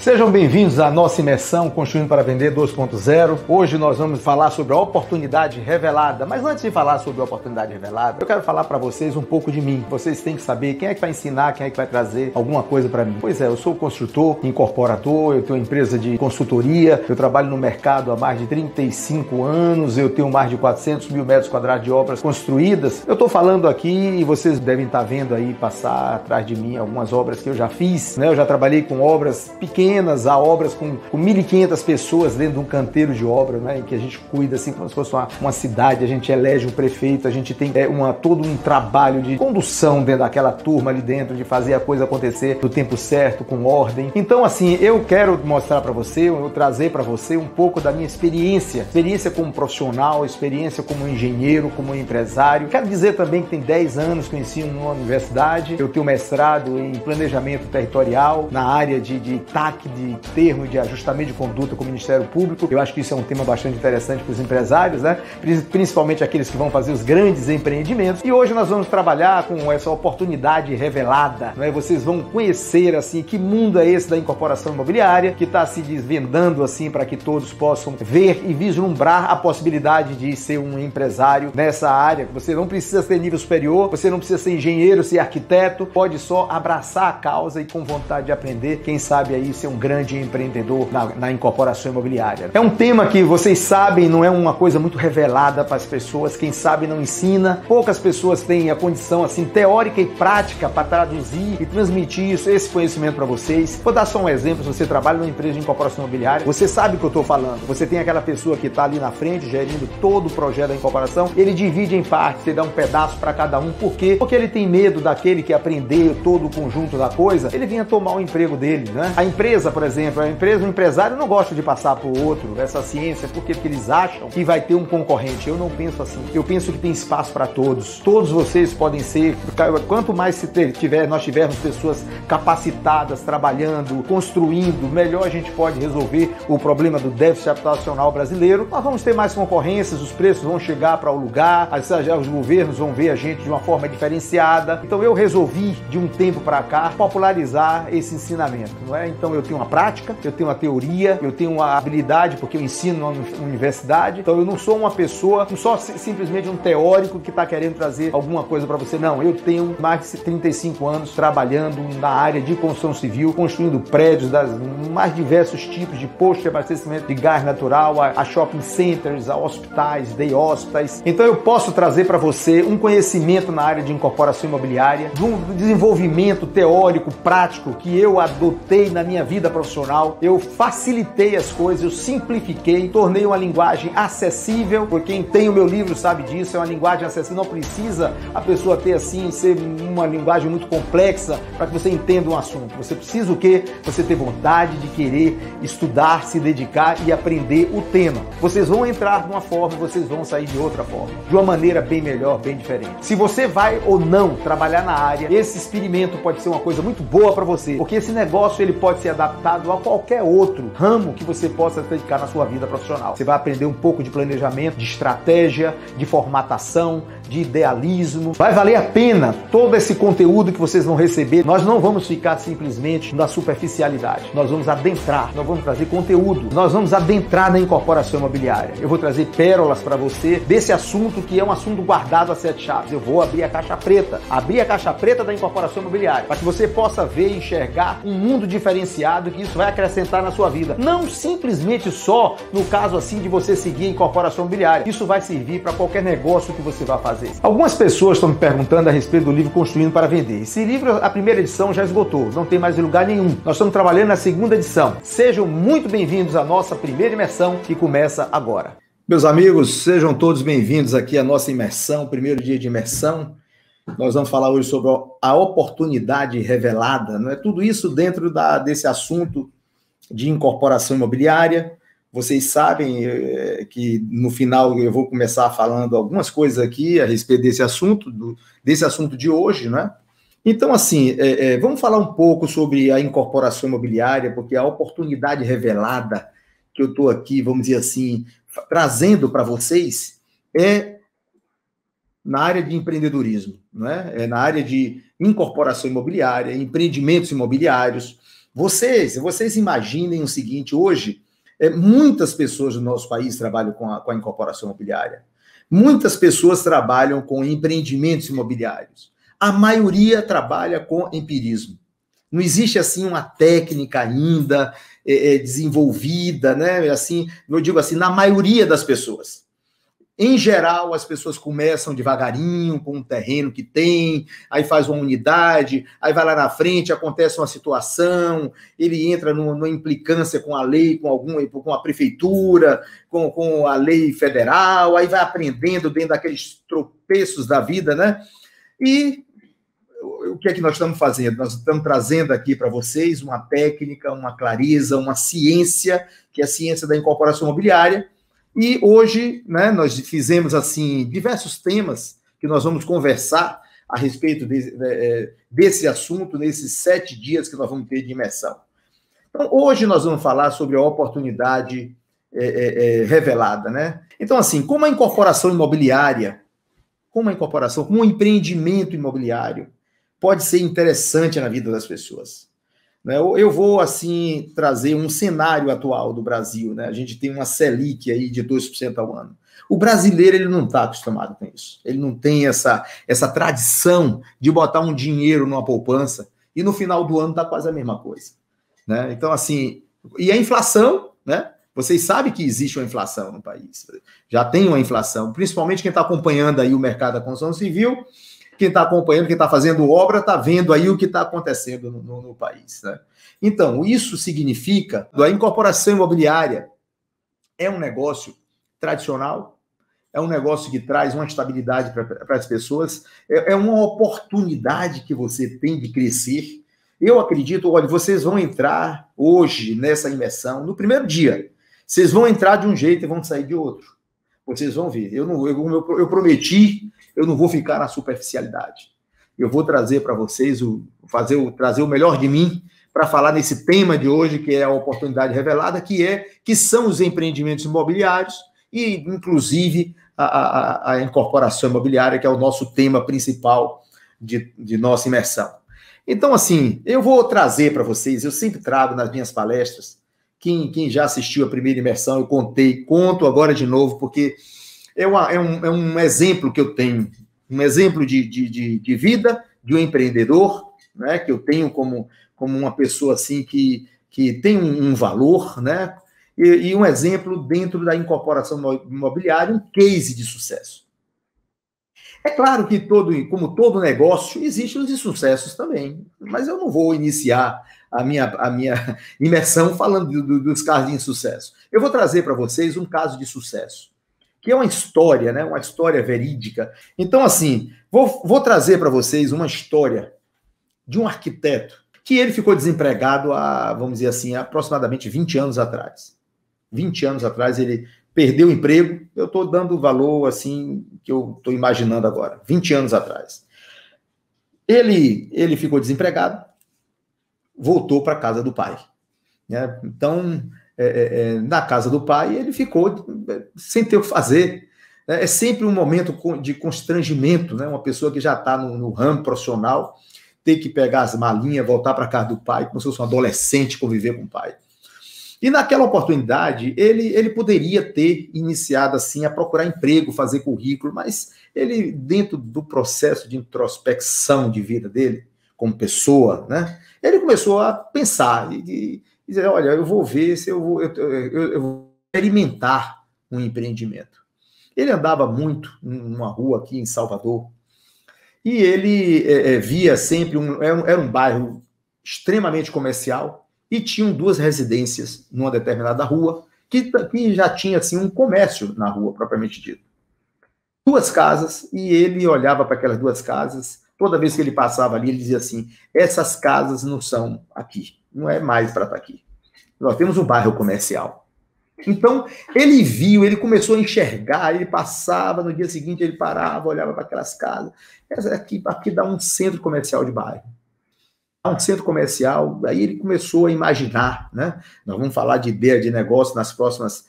Sejam bem-vindos à nossa imersão Construindo para Vender 2.0. Hoje nós vamos falar sobre a oportunidade revelada. Mas antes de falar sobre a oportunidade revelada, eu quero falar para vocês um pouco de mim. Vocês têm que saber quem é que vai ensinar, quem é que vai trazer alguma coisa para mim. Pois é, eu sou construtor, incorporador, eu tenho uma empresa de consultoria, eu trabalho no mercado há mais de 35 anos, eu tenho mais de 400 mil metros quadrados de obras construídas. Eu estou falando aqui e vocês devem estar vendo aí passar atrás de mim algumas obras que eu já fiz, né? Eu já trabalhei com obras pequenas, a obras com 1.500 pessoas dentro de um canteiro de obra, né, em que a gente cuida assim como se fosse uma cidade, a gente elege um prefeito, a gente tem todo um trabalho de condução dentro daquela turma ali dentro, de fazer a coisa acontecer no tempo certo, com ordem. Então, assim, eu quero mostrar para você, eu trazer para você um pouco da minha experiência como profissional, experiência como engenheiro, como empresário. Quero dizer também que tem 10 anos que eu ensino numa universidade, eu tenho mestrado em planejamento territorial, na área de TAC, de termo de ajustamento de conduta com o Ministério Público. Eu acho que isso é um tema bastante interessante para os empresários, né? Principalmente aqueles que vão fazer os grandes empreendimentos. E hoje nós vamos trabalhar com essa oportunidade revelada, né? Vocês vão conhecer assim que mundo é esse da incorporação imobiliária, que está se desvendando assim para que todos possam ver e vislumbrar a possibilidade de ser um empresário nessa área. Você não precisa ser nível superior, você não precisa ser engenheiro, ser arquiteto, pode só abraçar a causa e com vontade de aprender, quem sabe aí ser um grande empreendedor na incorporação imobiliária. É um tema que vocês sabem, não é uma coisa muito revelada para as pessoas, quem sabe não ensina, poucas pessoas têm a condição assim teórica e prática para traduzir e transmitir esse conhecimento para vocês. Vou dar só um exemplo: se você trabalha numa empresa de incorporação imobiliária, você sabe o que eu estou falando. Você tem aquela pessoa que está ali na frente gerindo todo o projeto da incorporação, ele divide em partes, você dá um pedaço para cada um. Por quê? Porque ele tem medo daquele que aprendeu todo o conjunto da coisa, ele vinha tomar o emprego dele, né? A empresa, por exemplo, o empresário não gosta de passar para o outro essa ciência, porque eles acham que vai ter um concorrente. Eu não penso assim. Eu penso que tem espaço para todos. Todos vocês podem ser, quanto mais nós tivermos pessoas capacitadas, trabalhando, construindo, melhor a gente pode resolver o problema do déficit habitacional brasileiro. Nós vamos ter mais concorrências, os preços vão chegar para o lugar, os governos vão ver a gente de uma forma diferenciada. Então eu resolvi, de um tempo para cá, popularizar esse ensinamento, não é? Então eu tenho uma prática, eu tenho uma teoria, eu tenho uma habilidade, porque eu ensino na universidade. Então eu não sou uma pessoa, não sou simplesmente um teórico que está querendo trazer alguma coisa para você. Não, eu tenho mais de 35 anos trabalhando na área de construção civil, construindo prédios das mais diversos tipos de postos de abastecimento de gás natural, a shopping centers, a hospitais, day hospitals. Então eu posso trazer para você um conhecimento na área de incorporação imobiliária, do desenvolvimento teórico, prático que eu adotei na minha vida profissional. Eu facilitei as coisas, eu simplifiquei, tornei uma linguagem acessível, porque quem tem o meu livro sabe disso, é uma linguagem acessível, não precisa a pessoa ter assim, ser uma linguagem muito complexa para que você entenda um assunto. Você precisa o quê? Você ter vontade de querer estudar, se dedicar e aprender o tema. Vocês vão entrar de uma forma, vocês vão sair de outra forma, de uma maneira bem melhor, bem diferente. Se você vai ou não trabalhar na área, esse experimento pode ser uma coisa muito boa para você, porque esse negócio ele pode ser adaptado a qualquer outro ramo que você possa dedicar na sua vida profissional. Você vai aprender um pouco de planejamento, de estratégia, de formatação, de idealismo. Vai valer a pena todo esse conteúdo que vocês vão receber. Nós não vamos ficar simplesmente na superficialidade. Nós vamos adentrar, nós vamos trazer conteúdo, nós vamos adentrar na incorporação imobiliária. Eu vou trazer pérolas para você desse assunto que é um assunto guardado a 7 chaves. Eu vou abrir a caixa preta da incorporação imobiliária, para que você possa ver e enxergar um mundo diferenciado que isso vai acrescentar na sua vida. Não simplesmente só no caso assim de você seguir a incorporação imobiliária. Isso vai servir para qualquer negócio que você vai fazer. Algumas pessoas estão me perguntando a respeito do livro Construindo para Vender. Esse livro, a primeira edição já esgotou, não tem mais em lugar nenhum. Nós estamos trabalhando na segunda edição. Sejam muito bem-vindos à nossa primeira imersão, que começa agora. Meus amigos, sejam todos bem-vindos aqui à nossa imersão, primeiro dia de imersão. Nós vamos falar hoje sobre a oportunidade revelada, não é? Tudo isso dentro desse assunto de incorporação imobiliária. Vocês sabem que no final eu vou começar falando algumas coisas aqui a respeito desse assunto de hoje, né? Então, assim, vamos falar um pouco sobre a incorporação imobiliária, porque a oportunidade revelada que eu estou aqui, vamos dizer assim, trazendo para vocês é na área de empreendedorismo, né? É na área de incorporação imobiliária, empreendimentos imobiliários. Vocês imaginem o seguinte, hoje, muitas pessoas do nosso país trabalham com a incorporação imobiliária. Muitas pessoas trabalham com empreendimentos imobiliários. A maioria trabalha com empirismo. Não existe, assim, uma técnica ainda desenvolvida, né? Assim, eu digo assim, na maioria das pessoas. Em geral, as pessoas começam devagarinho, com um terreno que tem, aí faz uma unidade, aí vai lá na frente, acontece uma situação, ele entra numa implicância com a lei, com a prefeitura, com a lei federal, aí vai aprendendo dentro daqueles tropeços da vida, né? E o que é que nós estamos fazendo? Nós estamos trazendo aqui para vocês uma técnica, uma clareza, uma ciência, que é a ciência da incorporação imobiliária. E hoje, né, nós fizemos assim diversos temas que nós vamos conversar a respeito desse assunto nesses 7 dias que nós vamos ter de imersão. Então, hoje nós vamos falar sobre a oportunidade revelada, né? Então, assim, como um empreendimento imobiliário pode ser interessante na vida das pessoas. Eu vou, assim, trazer um cenário atual do Brasil, né? A gente tem uma Selic aí de 2% ao ano. O brasileiro, ele não está acostumado com isso. Ele não tem essa tradição de botar um dinheiro numa poupança e no final do ano está quase a mesma coisa, né? Então, assim, e a inflação, né? Vocês sabem que existe uma inflação no país. Já tem uma inflação, principalmente quem está acompanhando aí o mercado da construção civil. Quem está acompanhando, quem está fazendo obra, está vendo aí o que está acontecendo no país, né? Então, isso significa que a incorporação imobiliária é um negócio tradicional, é um negócio que traz uma estabilidade para as pessoas, é uma oportunidade que você tem de crescer. Eu acredito, olha, vocês vão entrar hoje nessa imersão, no primeiro dia, vocês vão entrar de um jeito e vão sair de outro. Vocês vão ver. Eu prometi, eu não vou ficar na superficialidade. Eu vou trazer para vocês, trazer o melhor de mim para falar nesse tema de hoje, que é a oportunidade revelada, que são os empreendimentos imobiliários e, inclusive, a incorporação imobiliária, que é o nosso tema principal de nossa imersão. Então, assim, eu vou trazer para vocês, eu sempre trago nas minhas palestras. Quem já assistiu a primeira imersão, eu conto agora de novo, porque é um exemplo que eu tenho, um exemplo de vida de um empreendedor, né, que eu tenho como uma pessoa assim que tem um valor, né, e um exemplo dentro da incorporação imobiliária, um case de sucesso. É claro que como todo negócio, existem os insucessos também, mas eu não vou iniciar a minha imersão falando dos casos de insucesso. Eu vou trazer para vocês um caso de sucesso, que é uma história, né? Uma história verídica. Então, assim, vou trazer para vocês uma história de um arquiteto que ele ficou desempregado há, vamos dizer assim, aproximadamente 20 anos atrás. 20 anos atrás ele perdeu o emprego, eu estou dando o valor, assim, que eu estou imaginando agora, 20 anos atrás. Ele ficou desempregado, voltou para a casa do pai, né? Então, na casa do pai, ele ficou sem ter o que fazer. É sempre um momento de constrangimento, né? Uma pessoa que já está no ramo profissional, ter que pegar as malinhas, voltar para a casa do pai, como se fosse um adolescente conviver com o pai. E naquela oportunidade, ele poderia ter iniciado assim a procurar emprego, fazer currículo, mas ele, dentro do processo de introspecção de vida dele, como pessoa, né, ele começou a pensar e dizer, olha, eu vou ver se eu vou experimentar um empreendimento. Ele andava muito numa rua aqui em Salvador e ele via sempre, era um bairro extremamente comercial, e tinham 2 residências numa determinada rua, que já tinha assim, um comércio na rua, propriamente dito. 2 casas, e ele olhava para aquelas 2 casas, toda vez que ele passava ali, ele dizia assim, essas casas não são aqui, não é mais para estar aqui. Nós temos um bairro comercial. Então, ele viu, ele começou a enxergar, ele passava, no dia seguinte ele parava, olhava para aquelas casas, aqui dá um centro comercial de bairro. Um centro comercial, aí ele começou a imaginar, né? Nós vamos falar de ideia de negócio nas próximas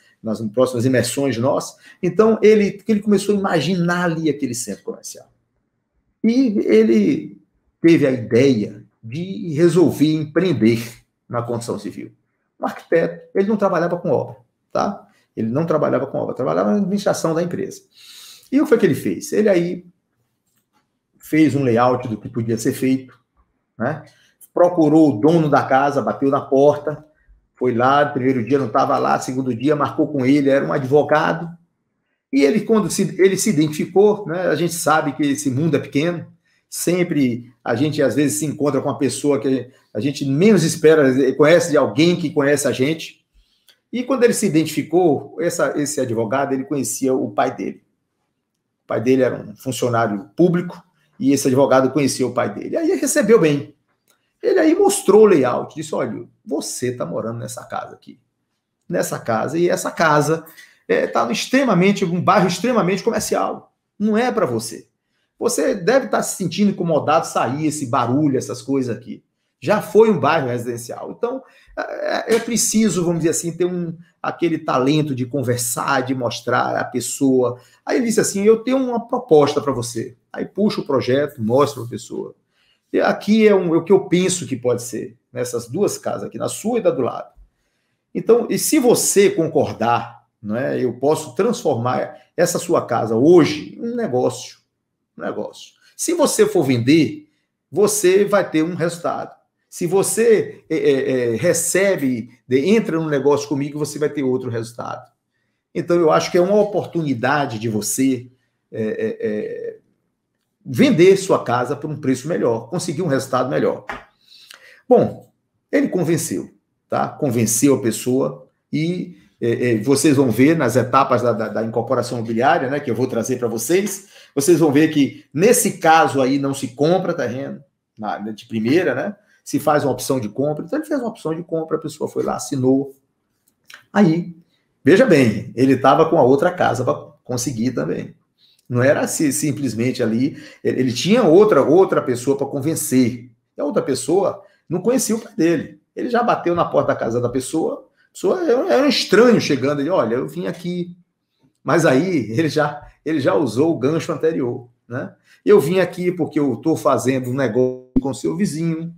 imersões nossas. Então, ele começou a imaginar ali aquele centro comercial. E ele teve a ideia de resolver empreender, na construção civil. Um arquiteto, ele não trabalhava com obra, tá? Ele não trabalhava com obra, trabalhava na administração da empresa. E o que foi que ele fez? Ele aí fez um layout do que podia ser feito, né? Procurou o dono da casa, bateu na porta, foi lá, no primeiro dia não estava lá, segundo dia marcou com ele, era um advogado, e ele, quando ele se identificou, né, a gente sabe que esse mundo é pequeno, sempre a gente às vezes se encontra com uma pessoa que a gente menos espera, conhece de alguém que conhece a gente, e quando ele se identificou, esse advogado, ele conhecia o pai dele. O pai dele era um funcionário público, e esse advogado conhecia o pai dele. Aí ele recebeu bem. Ele aí mostrou o layout, disse, olha, você está morando nessa casa aqui. Nessa casa, e essa casa está um bairro extremamente comercial. Não é para você. Você deve estar se sentindo incomodado sair esse barulho, essas coisas aqui. Já foi um bairro residencial. Então, é preciso, vamos dizer assim, ter aquele talento de conversar, de mostrar a pessoa. Aí ele disse assim, eu tenho uma proposta para você. Aí puxa o projeto, mostra para a pessoa. E aqui é o que eu penso que pode ser, nessas duas casas aqui, na sua e da do lado. Então, e se você concordar, né, eu posso transformar essa sua casa hoje em um negócio. Se você for vender, você vai ter um resultado. Se você entra num negócio comigo, você vai ter outro resultado. Então, eu acho que é uma oportunidade de você vender sua casa por um preço melhor, conseguir um resultado melhor. Bom, ele convenceu, tá? Convenceu a pessoa e vocês vão ver nas etapas da incorporação imobiliária, né, que eu vou trazer para vocês, vocês vão ver que nesse caso aí não se compra terreno de primeira, né? Se faz uma opção de compra. Então ele fez uma opção de compra, a pessoa foi lá, assinou. Aí, veja bem, ele estava com a outra casa para conseguir também. Não era assim, simplesmente ali, ele tinha outra pessoa para convencer. E a outra pessoa não conhecia o pai dele. Ele já bateu na porta da casa da pessoa, a pessoa era um estranho chegando, ele, olha, eu vim aqui. Mas aí ele já usou o gancho anterior, né? Eu vim aqui porque eu estou fazendo um negócio com seu vizinho,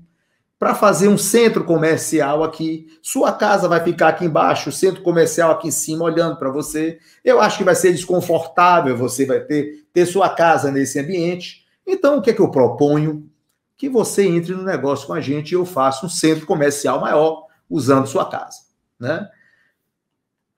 para fazer um centro comercial aqui. Sua casa vai ficar aqui embaixo, o centro comercial aqui em cima, olhando para você. Eu acho que vai ser desconfortável, você vai ter sua casa nesse ambiente. Então, o que é que eu proponho? Que você entre no negócio com a gente e eu faça um centro comercial maior usando sua casa, né?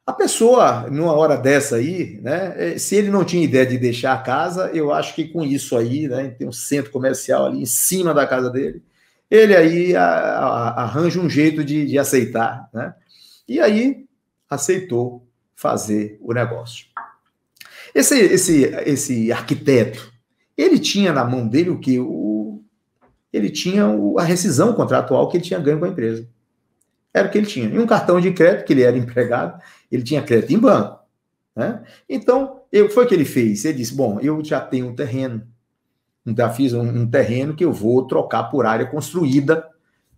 A pessoa, numa hora dessa aí, né, se ele não tinha ideia de deixar a casa, eu acho que com isso aí, né, tem um centro comercial ali em cima da casa dele, ele aí arranja um jeito de aceitar, né? E aí aceitou fazer o negócio. Esse arquiteto, ele tinha na mão dele o quê? Ele tinha a rescisão contratual que ele tinha ganho com a empresa. Era o que ele tinha. E um cartão de crédito, que ele era empregado, ele tinha crédito em banco, né? Então, o que foi que ele fez? Ele disse, bom, eu já tenho um terreno, já fiz um terreno que eu vou trocar por área construída,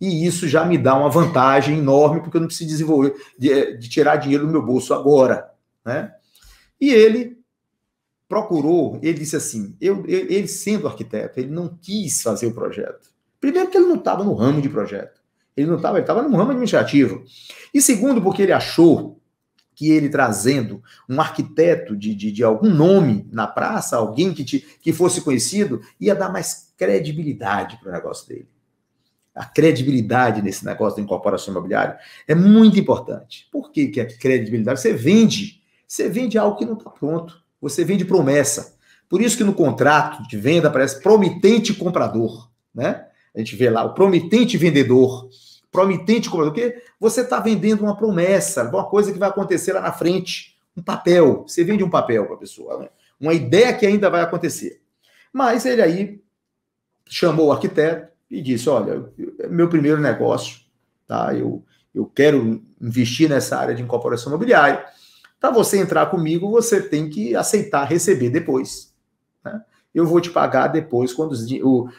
e isso já me dá uma vantagem enorme, porque eu não preciso desenvolver, de tirar dinheiro do meu bolso agora, né? E ele procurou, ele disse assim, ele sendo arquiteto, ele não quis fazer o projeto. Primeiro porque ele não estava no ramo de projeto. Ele estava no ramo administrativo. E segundo, porque ele achou que ele trazendo um arquiteto de algum nome na praça, alguém que fosse conhecido, ia dar mais credibilidade para o negócio dele. A credibilidade nesse negócio da incorporação imobiliária é muito importante. Por que é credibilidade? Você vende algo que não está pronto. Você vende promessa. Por isso que no contrato de venda aparece promitente comprador, né? A gente vê lá o promitente vendedor, promitente comprador, porque você está vendendo uma promessa, uma coisa que vai acontecer lá na frente, um papel. Você vende um papel para a pessoa, né? Uma ideia que ainda vai acontecer. Mas ele aí chamou o arquiteto e disse, olha, meu primeiro negócio, tá? Eu quero investir nessa área de incorporação imobiliária. Para você entrar comigo, você tem que aceitar receber depois, né? Eu vou te pagar depois, quando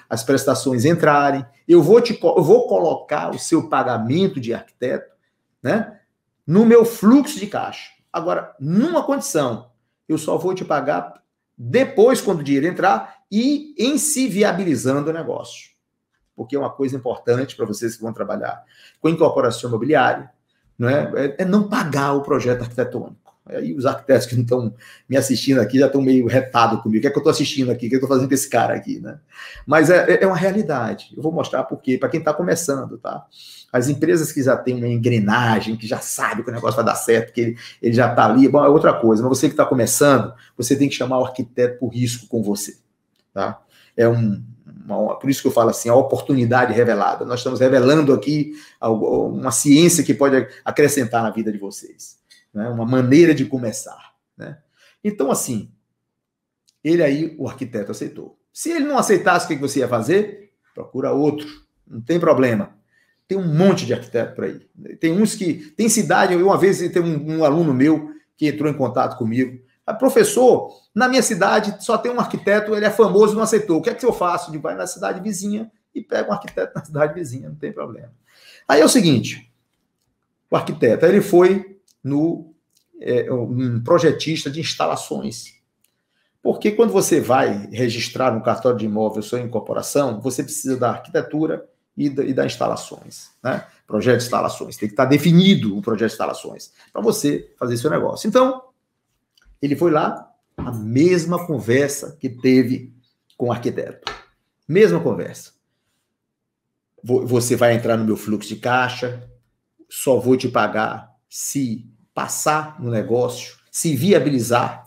as prestações entrarem. Eu vou colocar o seu pagamento de arquiteto, né, no meu fluxo de caixa. Agora, numa condição, eu só vou te pagar depois, quando o dinheiro entrar, e em se viabilizando o negócio. porque é uma coisa importante para vocês que vão trabalhar com incorporação imobiliária, não é não pagar o projeto arquitetônico. Aí os arquitetos que não estão me assistindo aqui já estão meio retados comigo. O que é que eu estou assistindo aqui? O que é que eu estou fazendo com esse cara aqui, né? Mas é uma realidade. Eu vou mostrar por quê, para quem está começando, tá? As empresas que já têm uma engrenagem, que já sabe que o negócio vai dar certo, que ele já está ali, bom, é outra coisa. Mas você que está começando, você tem que chamar o arquiteto por risco com você, tá? Por isso que eu falo assim, a oportunidade revelada. Nós estamos revelando aqui uma ciência que pode acrescentar na vida de vocês. Né, uma maneira de começar. Né? Então, assim, ele aí, o arquiteto aceitou. Se ele não aceitasse, o que você ia fazer? Procura outro, não tem problema. Tem um monte de arquiteto por aí. Tem uns que... Tem cidade, uma vez tem um aluno meu que entrou em contato comigo. Professor, na minha cidade só tem um arquiteto, ele é famoso, não aceitou. O que é que eu faço? Vai na cidade vizinha e pega um arquiteto na cidade vizinha, não tem problema. Aí é o seguinte, o arquiteto, ele foi um projetista de instalações. Porque quando você vai registrar no cartório de imóvel sua incorporação, você precisa da arquitetura e das instalações. Né? Projeto de instalações. Tem que estar definido o projeto de instalações para você fazer seu negócio. Então, ele foi lá, a mesma conversa que teve com o arquiteto. Mesma conversa. Você vai entrar no meu fluxo de caixa, só vou te pagar se passar no negócio, se viabilizar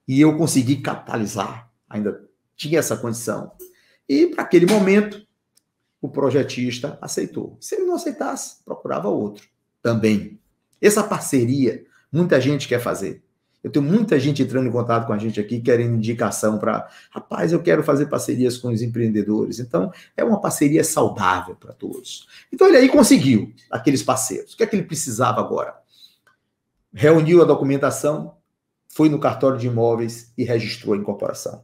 e eu conseguir capitalizar. Ainda tinha essa condição. E, para aquele momento, o projetista aceitou. Se ele não aceitasse, procurava outro também. Essa parceria, muita gente quer fazer. Eu tenho muita gente entrando em contato com a gente aqui, querendo indicação para... Rapaz, eu quero fazer parcerias com os empreendedores. Então, é uma parceria saudável para todos. Então, ele aí conseguiu aqueles parceiros. O que é que ele precisava agora? Reuniu a documentação, foi no cartório de imóveis e registrou a incorporação.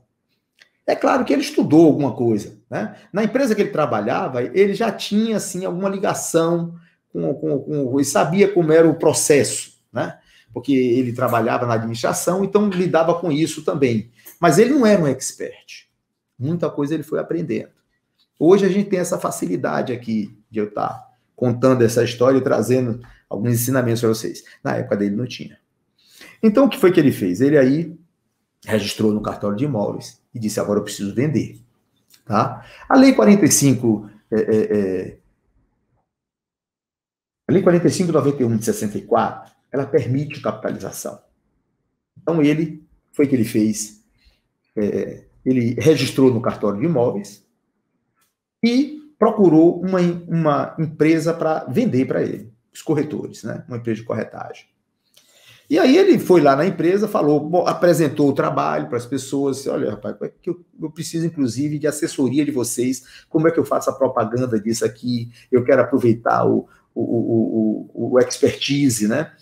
É claro que ele estudou alguma coisa, né? Na empresa que ele trabalhava, ele já tinha, assim, alguma ligação ele sabia como era o processo, né? Porque ele trabalhava na administração, então lidava com isso também. Mas ele não era um expert. Muita coisa ele foi aprendendo. Hoje a gente tem essa facilidade aqui de eu estar contando essa história e trazendo alguns ensinamentos para vocês. Na época dele não tinha. Então, o que foi que ele fez? Ele aí registrou no cartório de imóveis e disse, agora eu preciso vender. Tá? A Lei 45... A Lei 45/91 de 64, ela permite capitalização. Então, foi o que ele fez. Ele registrou no cartório de imóveis e procurou uma empresa para vender para ele, os corretores, né? Uma empresa de corretagem. E aí ele foi lá na empresa, apresentou o trabalho para as pessoas, disse, olha, rapaz, eu preciso, inclusive, de assessoria de vocês, como é que eu faço a propaganda disso aqui, eu quero aproveitar o expertise, né,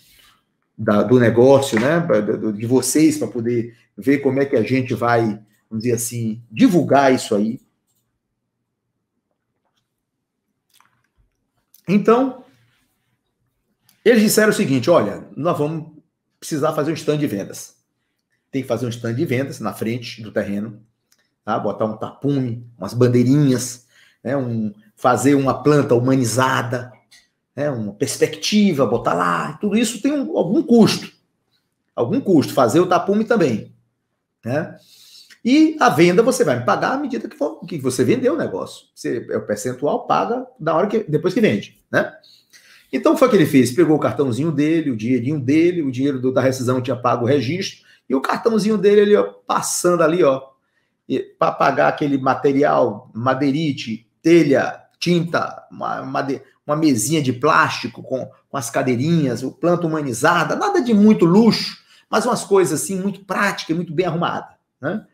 do negócio, né, de vocês, para poder ver como é que a gente vai, vamos dizer assim, divulgar isso aí. Então, eles disseram o seguinte, olha, nós vamos precisar fazer um stand de vendas. Tem que fazer um stand de vendas na frente do terreno, tá? Botar um tapume, umas bandeirinhas, né? Fazer uma planta humanizada, né? Uma perspectiva, botar lá, tudo isso tem algum custo. Algum custo, fazer o tapume também. Né? E a venda você vai me pagar à medida que você vendeu o negócio. O percentual paga depois que vende. Né? Então, foi o que ele fez. Pegou o cartãozinho dele, o dinheirinho dele, o dinheiro da rescisão tinha pago o registro, e o cartãozinho dele, ele, ó, passando ali, ó, para pagar aquele material, madeirite, telha, tinta, uma mesinha de plástico com as cadeirinhas, o planta humanizada, nada de muito luxo, mas umas coisas assim, muito práticas, muito bem arrumadas. Né?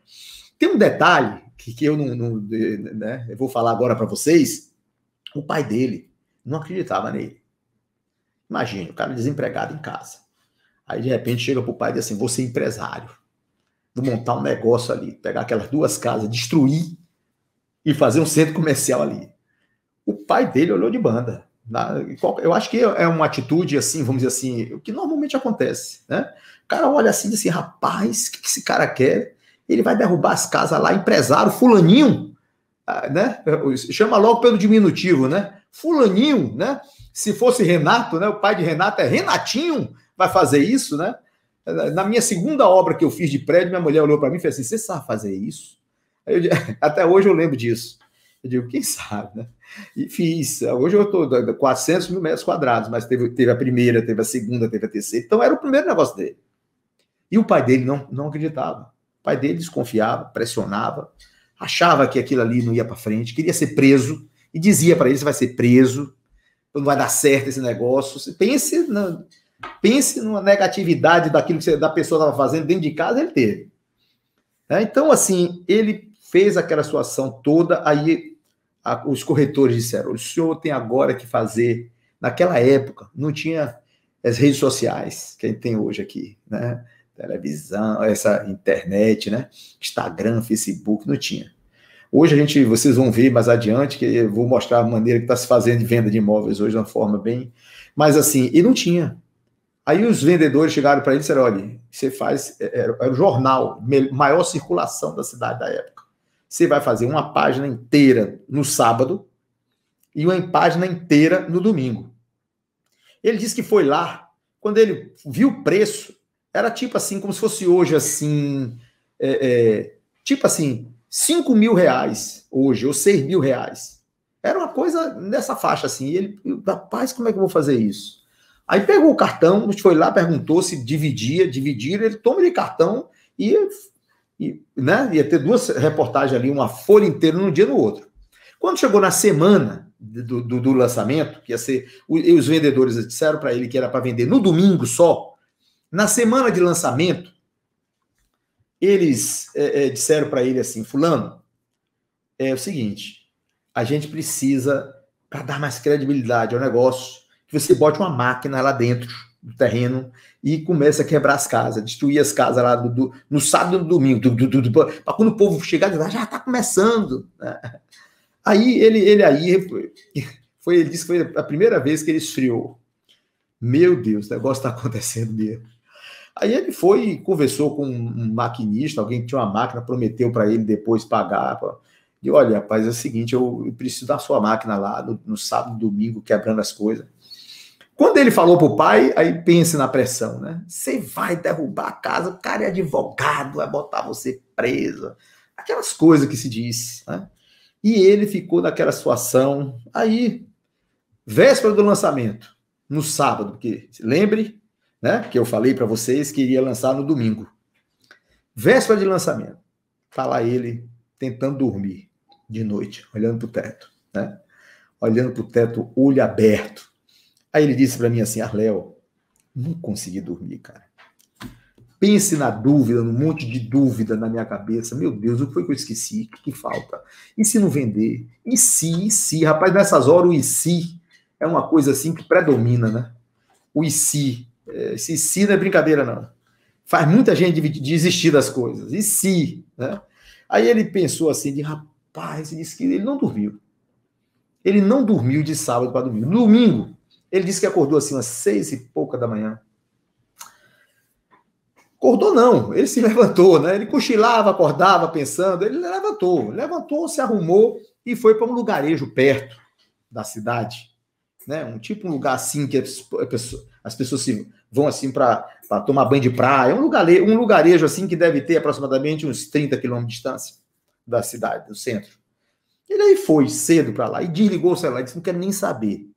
Tem um detalhe que eu né, eu vou falar agora para vocês. O pai dele não acreditava nele. Imagina, o cara desempregado em casa. Aí, de repente, chega pro pai e diz assim, vou ser empresário. Vou montar um negócio ali, pegar aquelas 2 casas, destruir e fazer um centro comercial ali. O pai dele olhou de banda. Eu acho que é uma atitude, assim, vamos dizer assim, o que normalmente acontece, né? O cara olha assim e diz assim, rapaz, o que esse cara quer? Ele vai derrubar as casas lá, empresário, fulaninho, né? Chama logo pelo diminutivo, né? Fulaninho, né? Se fosse Renato, né? O pai de Renato é Renatinho, vai fazer isso, né? Na minha segunda obra que eu fiz de prédio, minha mulher olhou para mim e fez assim: você sabe fazer isso? Até hoje eu lembro disso. Eu digo, quem sabe, né? E fiz. Hoje eu estou 400 mil metros quadrados, mas teve a primeira, teve a segunda, teve a terceira. Então era o primeiro negócio dele. E o pai dele não acreditava. O pai dele desconfiava, pressionava, achava que aquilo ali não ia para frente, queria ser preso e dizia para ele: você vai ser preso, não vai dar certo esse negócio. Pense numa negatividade daquilo que da pessoa estava fazendo dentro de casa, ele teve. Então, assim, ele fez aquela situação toda, aí os corretores disseram: o senhor tem agora que fazer. Naquela época, não tinha as redes sociais que a gente tem hoje aqui, né? Televisão, essa internet, né? Instagram, Facebook, não tinha. Hoje vocês vão ver mais adiante, que eu vou mostrar a maneira que está se fazendo de venda de imóveis hoje, de uma forma bem... Mas assim, e não tinha. Aí os vendedores chegaram para ele e disseram: olha, você faz... Era o jornal, maior circulação da cidade da época. Você vai fazer uma página inteira no sábado e uma página inteira no domingo. Ele disse que foi lá, quando ele viu o preço, era tipo assim, como se fosse hoje assim, tipo assim, 5 mil reais hoje, ou 6 mil reais. Era uma coisa nessa faixa assim. E ele, rapaz, como é que eu vou fazer isso? Aí pegou o cartão, foi lá, perguntou se dividiram, ele toma de cartão e né, ia ter 2 reportagens ali, uma folha inteira num dia e no outro. Quando chegou na semana do lançamento, que ia ser, os vendedores disseram para ele que era para vender no domingo só. Na semana de lançamento, eles disseram para ele assim: fulano, é o seguinte, a gente precisa, para dar mais credibilidade ao negócio, que você bote uma máquina lá dentro do terreno e comece a quebrar as casas, destruir as casas lá no sábado e no domingo, para quando o povo chegar e dizer: já está começando. Aí ele disse que foi a primeira vez que ele esfriou. Meu Deus, o negócio está acontecendo mesmo. Aí ele foi e conversou com um maquinista, alguém que tinha uma máquina, prometeu para ele depois pagar. E olha, rapaz, é o seguinte, eu preciso da sua máquina lá no sábado, domingo, quebrando as coisas. Quando ele falou pro pai, aí pense na pressão, né? Você vai derrubar a casa, o cara é advogado, vai botar você preso. Aquelas coisas que se diz, né? E ele ficou naquela situação. Aí, véspera do lançamento, no sábado, porque lembre, né, que eu falei para vocês que iria lançar no domingo. Véspera de lançamento, tá lá ele tentando dormir de noite, olhando para o teto, né? Olhando para o teto, olho aberto. Aí ele disse para mim assim: Arléo, não consegui dormir, cara. Pense na dúvida, num monte de dúvida na minha cabeça. Meu Deus, o que foi que eu esqueci? O que falta? E se não vender? E se? Rapaz, nessas horas o e se é uma coisa assim que predomina, né? O e se. Esse se não é brincadeira, não. Faz muita gente desistir das coisas. E se? Né? Aí ele pensou assim, rapaz, ele disse que ele não dormiu. Ele não dormiu de sábado para domingo. No domingo, ele disse que acordou assim umas 6 e pouca da manhã. Acordou não, ele se levantou, né? Ele cochilava, acordava, pensando, ele levantou, se arrumou e foi para um lugarejo perto da cidade, né? Um lugar assim que as pessoas vão assim para tomar banho de praia, um lugarejo assim que deve ter aproximadamente uns 30 quilômetros de distância da cidade, do centro. Ele aí foi cedo para lá e desligou o celular e disse: não quero nem saber.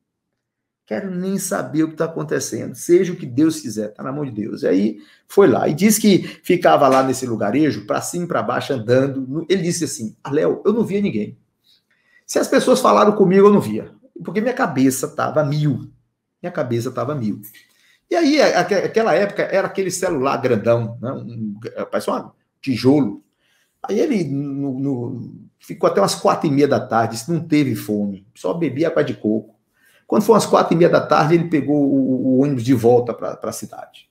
Quero nem saber o que está acontecendo. Seja o que Deus quiser, está na mão de Deus. E aí foi lá. E disse que ficava lá nesse lugarejo, para cima e para baixo, andando. Ele disse assim: Léo, eu não via ninguém. Se as pessoas falaram comigo, eu não via. Porque minha cabeça estava mil. E aí, aquela época, era aquele celular grandão, né? Parece um tijolo. Aí ele ficou até umas 4h30 da tarde, disse, não teve fome, só bebia água de coco. Quando foi umas 4h30 da tarde, ele pegou o ônibus de volta para a cidade.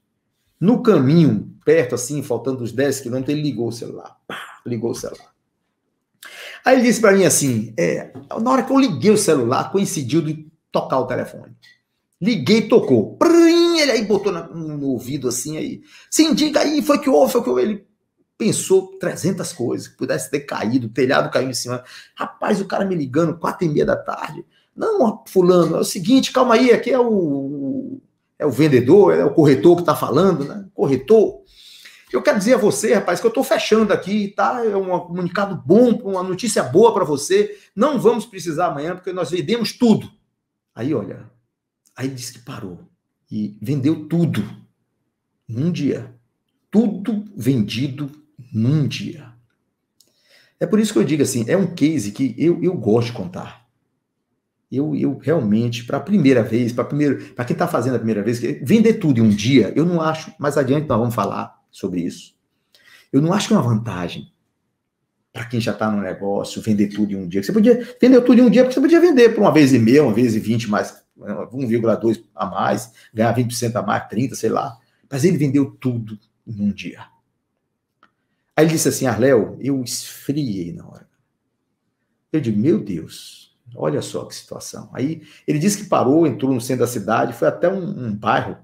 No caminho, perto assim, faltando uns 10 quilômetros, ele ligou o celular. Aí ele disse para mim assim, na hora que eu liguei o celular, coincidiu de tocar o telefone. Liguei e tocou. Ele aí botou no ouvido assim, aí, sim, diga aí, foi que houve, ele pensou 300 coisas, que pudesse ter caído, o telhado caiu em cima. Rapaz, o cara me ligando 4h30 da tarde. Não, fulano, é o seguinte, calma aí, aqui é o vendedor, é o corretor que está falando, né? Corretor. Eu quero dizer a você, rapaz, que eu estou fechando aqui, tá? É um comunicado bom, uma notícia boa para você. Não vamos precisar amanhã, porque nós vendemos tudo. Aí, olha, aí ele disse que parou e vendeu tudo num dia. Tudo vendido num dia. É por isso que eu digo assim, é um case que eu gosto de contar. Eu realmente, para a primeira vez, para quem está fazendo a primeira vez, vender tudo em um dia, eu não acho, mais adiante nós vamos falar sobre isso. Eu não acho que é uma vantagem para quem já está no negócio, vender tudo em um dia. Você podia vender tudo em um dia, porque você podia vender por 1,5 vezes, 1,20 vezes mais, 1,2 a mais, ganhar 20% a mais, 30, sei lá. Mas ele vendeu tudo em um dia. Aí ele disse assim, Arléo, eu esfriei na hora. Eu digo, meu Deus, olha só que situação. Aí ele disse que parou, entrou no centro da cidade, foi até um bairro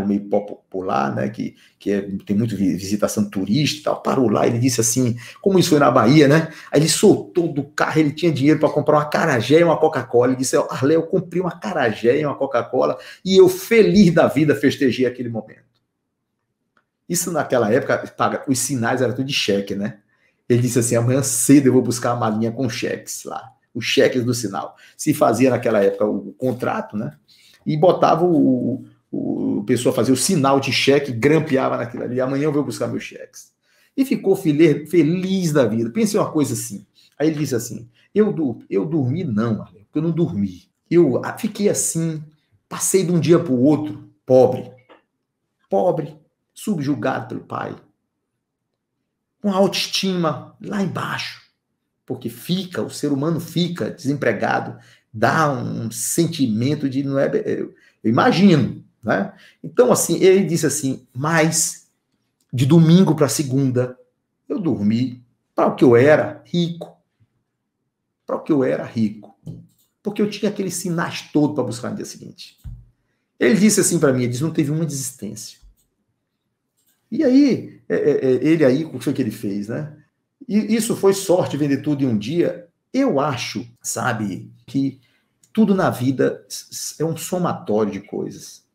meio popular, né, que tem muita visitação turista e tal, parou lá, ele disse assim, como isso foi na Bahia, né, aí ele soltou do carro, ele tinha dinheiro para comprar uma acarajé e uma Coca-Cola, ele disse, Arléo, eu comprei uma acarajé e uma Coca-Cola, e eu, feliz da vida, festejei aquele momento. Isso naquela época, os sinais eram tudo de cheque, né, ele disse assim, amanhã cedo eu vou buscar uma malinha com cheques lá, os cheques do sinal, se fazia naquela época o contrato, né, e botava o pessoa fazia o sinal de cheque, grampeava naquilo ali, amanhã eu vou buscar meus cheques. E ficou feliz da vida. Pense uma coisa assim. Aí ele disse assim, eu dormi não, porque eu não dormi. Eu fiquei assim, passei de um dia para o outro, pobre, subjugado pelo pai, com a autoestima lá embaixo, porque o ser humano fica desempregado, dá um sentimento de, não é, eu imagino, né? Então, assim, ele disse assim, mas de domingo para segunda, eu dormi para o que eu era rico. Para o que eu era rico. Porque eu tinha aqueles sinais todos para buscar no dia seguinte. Ele disse assim para mim, ele disse, não teve uma desistência. E aí, ele aí, o que foi que ele fez, né? E isso foi sorte, vender tudo em um dia. Eu acho, sabe, que tudo na vida é um somatório de coisas.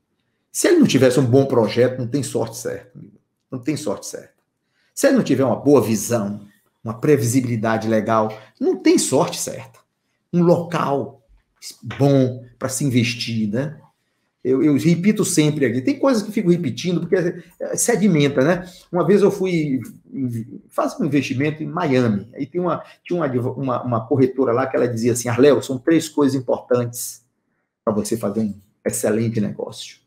Se ele não tivesse um bom projeto, não tem sorte certa. Não tem sorte certa. Se ele não tiver uma boa visão, uma previsibilidade legal, não tem sorte certa. Um local bom para se investir, né? Eu repito sempre aqui. Tem coisas que eu fico repetindo porque sedimenta, né? Uma vez eu fui fazer um investimento em Miami. Aí tinha uma corretora lá que ela dizia assim, Arléo, são 3 coisas importantes para você fazer um excelente negócio.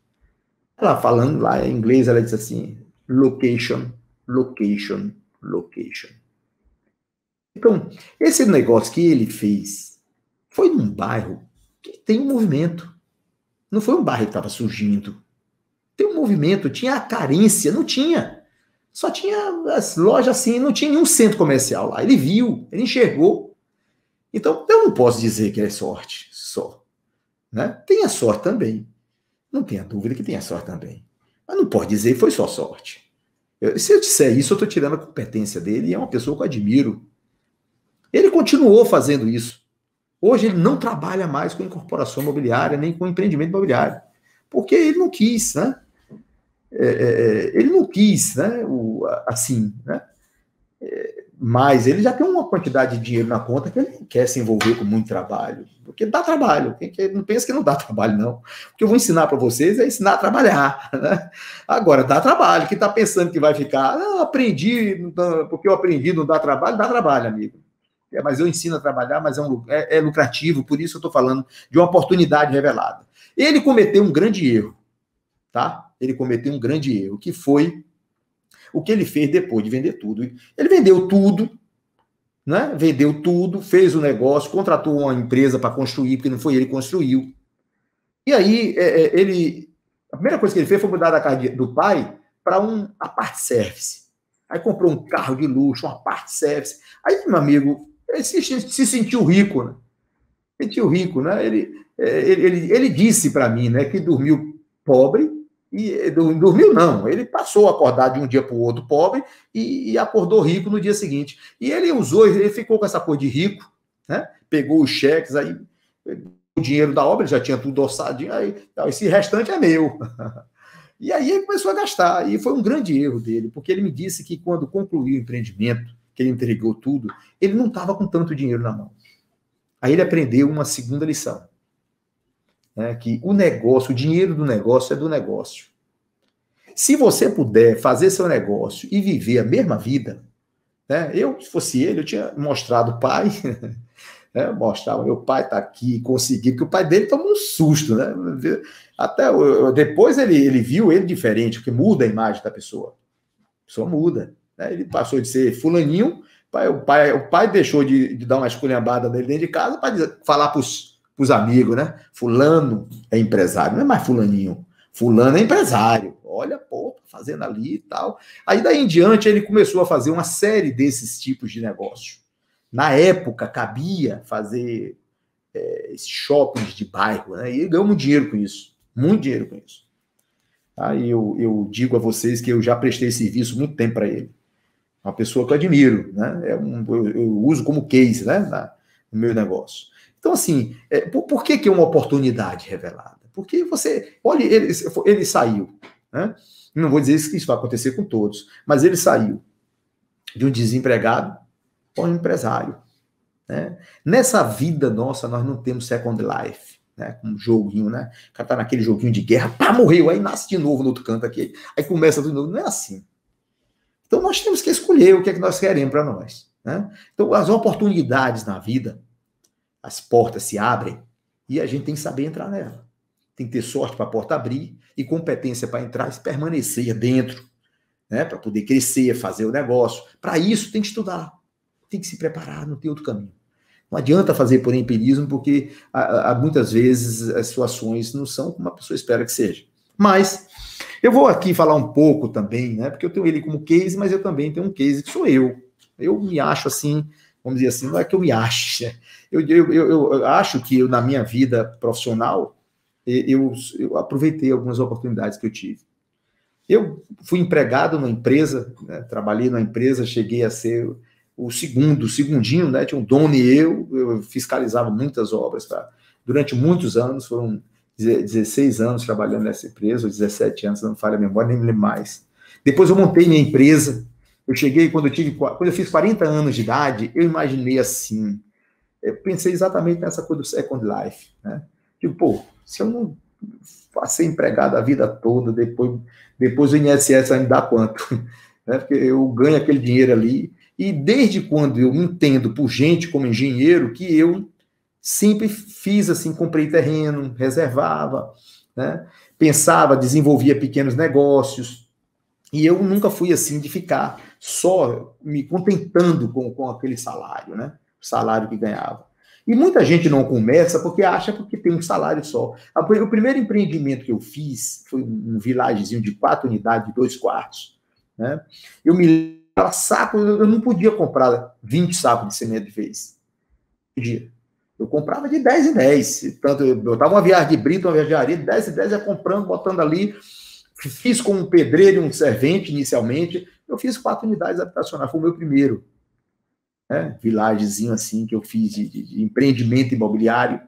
Ela falando lá em inglês, ela diz assim, location, location, location. Então, esse negócio que ele fez foi num bairro que tem um movimento. Não foi um bairro que estava surgindo. Tem um movimento, tinha a carência, não tinha. Só tinha as lojas assim, não tinha nenhum centro comercial lá. Ele viu, ele enxergou. Então, eu não posso dizer que é sorte só. Né? Tem a sorte também. Não tenha dúvida que tem a sorte também. Mas não pode dizer que foi só sorte. Se eu disser isso, eu estou tirando a competência dele e é uma pessoa que eu admiro. Ele continuou fazendo isso. Hoje ele não trabalha mais com incorporação imobiliária, nem com empreendimento imobiliário. Porque ele não quis, né? Ele não quis, né? Assim, né? Mas ele já tem uma quantidade de dinheiro na conta que ele não quer se envolver com muito trabalho. Porque dá trabalho. Não pensa que não dá trabalho, não. O que eu vou ensinar para vocês é ensinar a trabalhar. Né? Agora, dá trabalho. Quem está pensando que vai ficar, aprendi, porque eu aprendi, não dá trabalho, amigo. Mas eu ensino a trabalhar, mas é lucrativo, por isso eu estou falando de uma oportunidade revelada. Ele cometeu um grande erro, tá? Ele cometeu um grande erro, que foi o que ele fez depois de vender tudo. Ele vendeu tudo, né? Vendeu tudo, fez o negócio, contratou uma empresa para construir, porque não foi ele que construiu. E aí, a primeira coisa que ele fez foi mudar da casa do pai para um apart service. Aí comprou um carro de luxo, um apart service. Aí, meu amigo, ele se sentiu rico, né? Sentiu rico, né? Ele disse para mim, né, que dormiu pobre E dormiu não, ele passou a acordar de um dia para o outro pobre e acordou rico no dia seguinte. E ele usou, ele ficou com essa coisa de rico, né? Pegou os cheques, aí o dinheiro da obra, ele já tinha tudo orçadinho, aí esse restante é meu. E aí ele começou a gastar, e foi um grande erro dele, porque ele me disse que quando concluiu o empreendimento, que ele entregou tudo, ele não estava com tanto dinheiro na mão. Aí ele aprendeu uma segunda lição, né, que o negócio, o dinheiro do negócio é do negócio. Se você puder fazer seu negócio e viver a mesma vida, né, se fosse ele, eu tinha mostrado o pai, né, mostrava, meu pai está aqui, consegui, porque o pai dele tomou um susto, né? Até depois ele viu ele diferente, porque muda a imagem da pessoa. A pessoa muda, né? Ele passou de ser fulaninho, o pai deixou de dar uma esculhambada dele dentro de casa para falar para os amigos, né? Fulano é empresário, não é mais fulaninho. Fulano é empresário. Olha, pô, tá fazendo ali e tal. Aí daí em diante ele começou a fazer uma série desses tipos de negócio. Na época cabia fazer esses shoppings de bairro, né? E ele ganhou muito dinheiro com isso. Muito dinheiro com isso. Aí eu digo a vocês que eu já prestei serviço muito tempo para ele. Uma pessoa que eu admiro, né? Eu uso como case, né? No meu negócio. Então, assim, por que é uma oportunidade revelada? Porque você, olha, ele saiu, né? Não vou dizer que isso vai acontecer com todos, mas ele saiu de um desempregado para um empresário, né? Nessa vida nossa, nós não temos second life, né? Um joguinho, né? O cara tá naquele joguinho de guerra, pá, morreu, aí nasce de novo no outro canto aqui, aí começa tudo de novo. Não é assim. Então, nós temos que escolher o que é que nós queremos para nós, né? Então, as oportunidades na vida, as portas se abrem e a gente tem que saber entrar nela. Tem que ter sorte para a porta abrir e competência para entrar e permanecer dentro, né? Para poder crescer, fazer o negócio. Para isso, tem que estudar, tem que se preparar, não tem outro caminho. Não adianta fazer por empirismo, porque muitas vezes as situações não são como a pessoa espera que seja. Mas eu vou aqui falar um pouco também, né? Porque eu tenho ele como case, mas eu também tenho um case que sou eu. Eu me acho assim, vamos dizer assim, não é que eu me ache. Eu acho que na minha vida profissional, eu aproveitei algumas oportunidades que eu tive. Eu fui empregado numa empresa, né? Trabalhei numa empresa, cheguei a ser o segundinho, né? Tinha um dono e eu fiscalizava muitas obras, tá? Durante muitos anos, foram 16 anos trabalhando nessa empresa, ou 17 anos, não me falha a memória, nem me lembro mais. Depois eu montei minha empresa. Eu cheguei, quando eu fiz 40 anos de idade, eu imaginei assim, eu pensei exatamente nessa coisa do Second Life, né? Tipo, pô, se eu não ser empregado a vida toda, depois o INSS vai me dar quanto? Né? Porque eu ganho aquele dinheiro ali, e desde quando eu me entendo por gente como engenheiro, que eu sempre fiz assim, comprei terreno, reservava, né? Pensava, desenvolvia pequenos negócios, e eu nunca fui assim de ficar só me contentando com aquele salário, né? O salário que ganhava. E muita gente não começa porque acha que tem um salário só. O primeiro empreendimento que eu fiz foi um vilagezinho de 4 unidades, de 2 quartos, né? Eu me saco, eu não podia comprar 20 sacos de semente de vez. Eu comprava de 10 em 10. Tanto eu dava uma viagem de brito, uma viagem de areia, de 10 em 10, ia comprando, botando ali. Fiz com um pedreiro e um servente inicialmente. Eu fiz 4 unidades habitacionais, foi o meu primeiro, né? Vilagezinho assim que eu fiz de empreendimento imobiliário,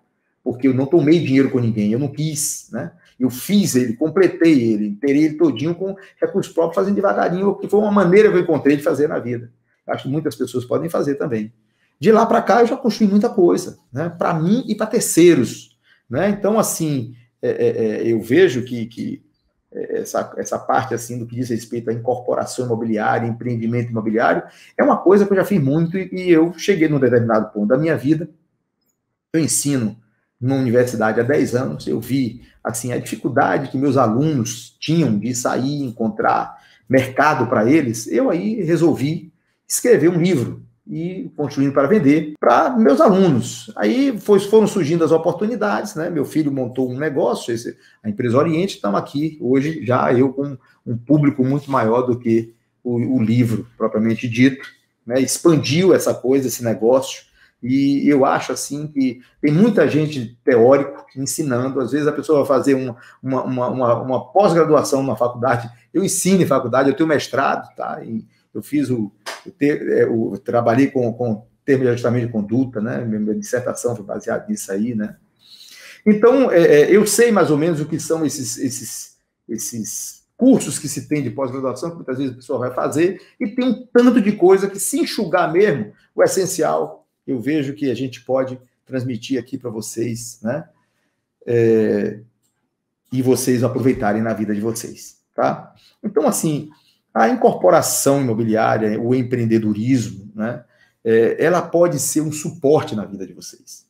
porque eu não tomei dinheiro com ninguém, eu não quis, né? Eu fiz ele, completei ele, terei ele todinho com recursos próprios, fazendo devagarinho, que foi uma maneira que eu encontrei de fazer na vida. Acho que muitas pessoas podem fazer também. De lá para cá eu já construí muita coisa, né? Para mim e para terceiros, né? Então, assim, eu vejo que essa parte assim do que diz respeito à incorporação imobiliária, empreendimento imobiliário, é uma coisa que eu já fiz muito e eu cheguei num determinado ponto da minha vida. Eu ensino numa universidade há 10 anos, eu vi assim a dificuldade que meus alunos tinham de sair, encontrar mercado para eles. Eu aí resolvi escrever um livro e construindo para vender para meus alunos. Aí foram surgindo as oportunidades, né? Meu filho montou um negócio, a empresa Oriente, estamos aqui hoje já eu com um público muito maior do que o livro propriamente dito, né? Expandiu essa coisa, esse negócio, E eu acho, assim, que tem muita gente teórico ensinando. Às vezes a pessoa vai fazer uma pós-graduação na faculdade. Eu ensino em faculdade, eu tenho mestrado, tá? E eu fiz eu trabalhei com termos de ajustamento de conduta, né? Minha dissertação foi baseada nisso aí, né? Então, eu sei mais ou menos o que são esses cursos que se tem de pós-graduação, que muitas vezes a pessoa vai fazer, e tem um tanto de coisa que, se enxugar mesmo, o essencial, eu vejo que a gente pode transmitir aqui para vocês, né? E vocês aproveitarem na vida de vocês, tá? Então, assim, a incorporação imobiliária, o empreendedorismo, né? Ela pode ser um suporte na vida de vocês.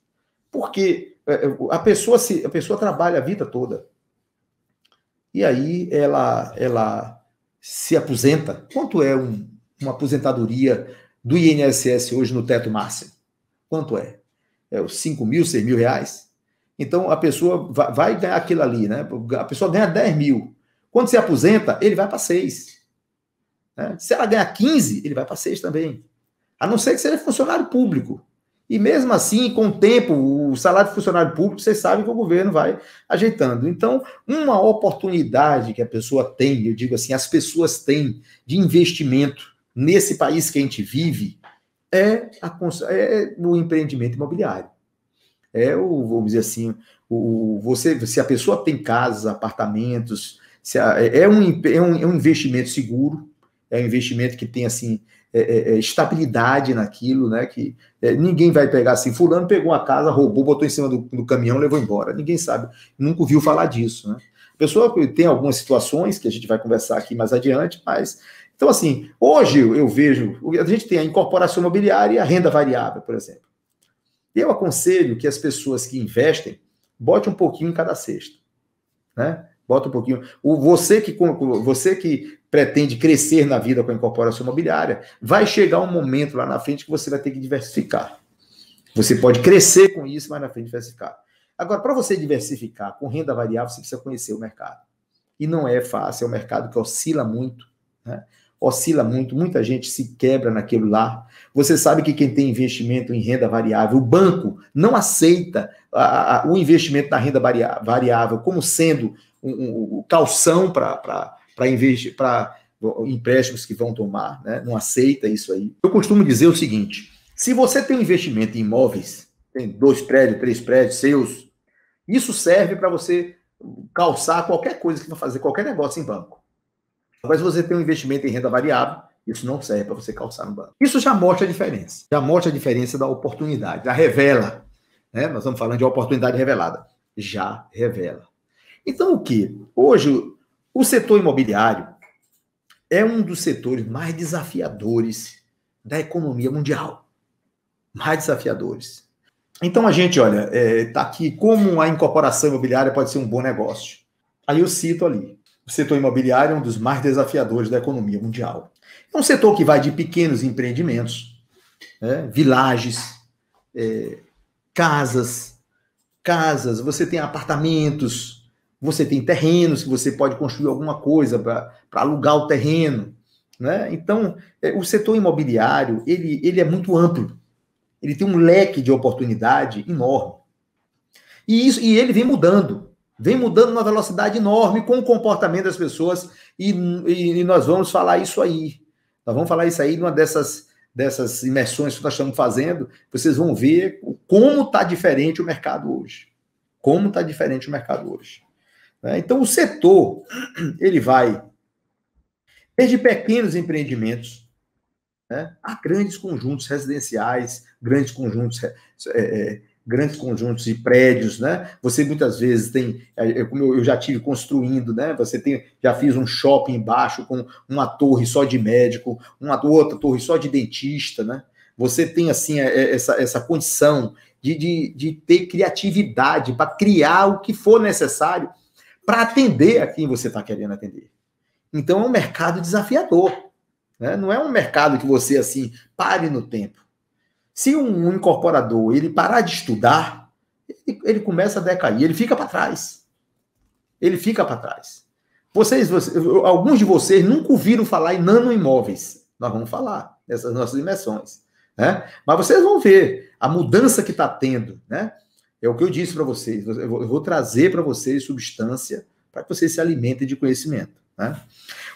Porque a pessoa trabalha a vida toda. E aí ela se aposenta. Quanto é uma aposentadoria do INSS hoje no teto máximo? Quanto é? É os 5 mil, 6 mil reais? Então a pessoa vai ganhar aquilo ali, né? A pessoa ganha 10 mil. Quando se aposenta, ele vai para 6. Né? Se ela ganhar 15, ele vai para 6 também. A não ser que seja funcionário público. E mesmo assim, com o tempo, o salário de funcionário público, vocês sabem que o governo vai ajeitando. Então, uma oportunidade que a pessoa tem, eu digo assim, as pessoas têm de investimento nesse país que a gente vive, é o empreendimento imobiliário. Vamos dizer assim, se a pessoa tem casas, apartamentos, é um investimento seguro, é um investimento que tem, assim, estabilidade naquilo, né? Que ninguém vai pegar assim, fulano pegou uma casa, roubou, botou em cima do caminhão, levou embora. Ninguém sabe, nunca ouviu falar disso, né? A pessoa tem algumas situações que a gente vai conversar aqui mais adiante, mas... Então, assim, hoje eu vejo, a gente tem a incorporação imobiliária e a renda variável, por exemplo. Eu aconselho que as pessoas que investem, bote um pouquinho em cada cesta, né? Bota um pouquinho. Você que pretende crescer na vida com a incorporação imobiliária, vai chegar um momento lá na frente que você vai ter que diversificar. Você pode crescer com isso, mas na frente diversificar. Agora, para você diversificar com renda variável, você precisa conhecer o mercado. E não é fácil, é um mercado que oscila muito, né? Oscila muito, muita gente se quebra naquilo lá. Você sabe que quem tem investimento em renda variável, o banco não aceita o investimento na renda variável como sendo um calção para empréstimos que vão tomar, né? Não aceita isso aí. Eu costumo dizer o seguinte: se você tem um investimento em imóveis, tem 2 prédios, 3 prédios seus, isso serve para você calçar qualquer coisa que vai fazer, qualquer negócio em banco. Mas se você tem um investimento em renda variável, isso não serve para você calçar no banco. Isso já mostra a diferença. Já mostra a diferença da oportunidade. Já revela. Né? Nós estamos falando de oportunidade revelada. Já revela. Então, o quê? Hoje, o setor imobiliário é um dos setores mais desafiadores da economia mundial. Mais desafiadores. Então, a gente, olha, está aqui como a incorporação imobiliária pode ser um bom negócio. Aí eu cito ali. O setor imobiliário é um dos mais desafiadores da economia mundial. É um setor que vai de pequenos empreendimentos, né, vilages, casas, você tem apartamentos, você tem terrenos que você pode construir alguma coisa para alugar o terreno. Né? Então, o setor imobiliário ele é muito amplo. Ele tem um leque de oportunidade enorme. E ele vem mudando. Vem mudando numa velocidade enorme com o comportamento das pessoas e nós vamos falar isso aí. Nós vamos falar isso aí numa dessas imersões que nós estamos fazendo. Vocês vão ver como está diferente o mercado hoje. Como está diferente o mercado hoje. Então, o setor, ele vai desde pequenos empreendimentos, né, a grandes conjuntos residenciais, grandes conjuntos de prédios, né? Você muitas vezes tem, como eu já tive construindo, né? Já fiz um shopping embaixo com uma torre só de médico, uma outra torre só de dentista, né? Você tem, assim, essa condição de ter criatividade para criar o que for necessário para atender a quem você está querendo atender. Então, é um mercado desafiador, né? Não é um mercado que você, assim, pare no tempo. Se um incorporador ele parar de estudar, ele começa a decair, ele fica para trás. Ele fica para trás. Alguns de vocês nunca ouviram falar em nanoimóveis. Nós vamos falar nessas nossas imersões. Né? Mas vocês vão ver. a mudança que está tendo, né? É o que eu disse para vocês. Eu vou trazer para vocês substância para que vocês se alimentem de conhecimento, né?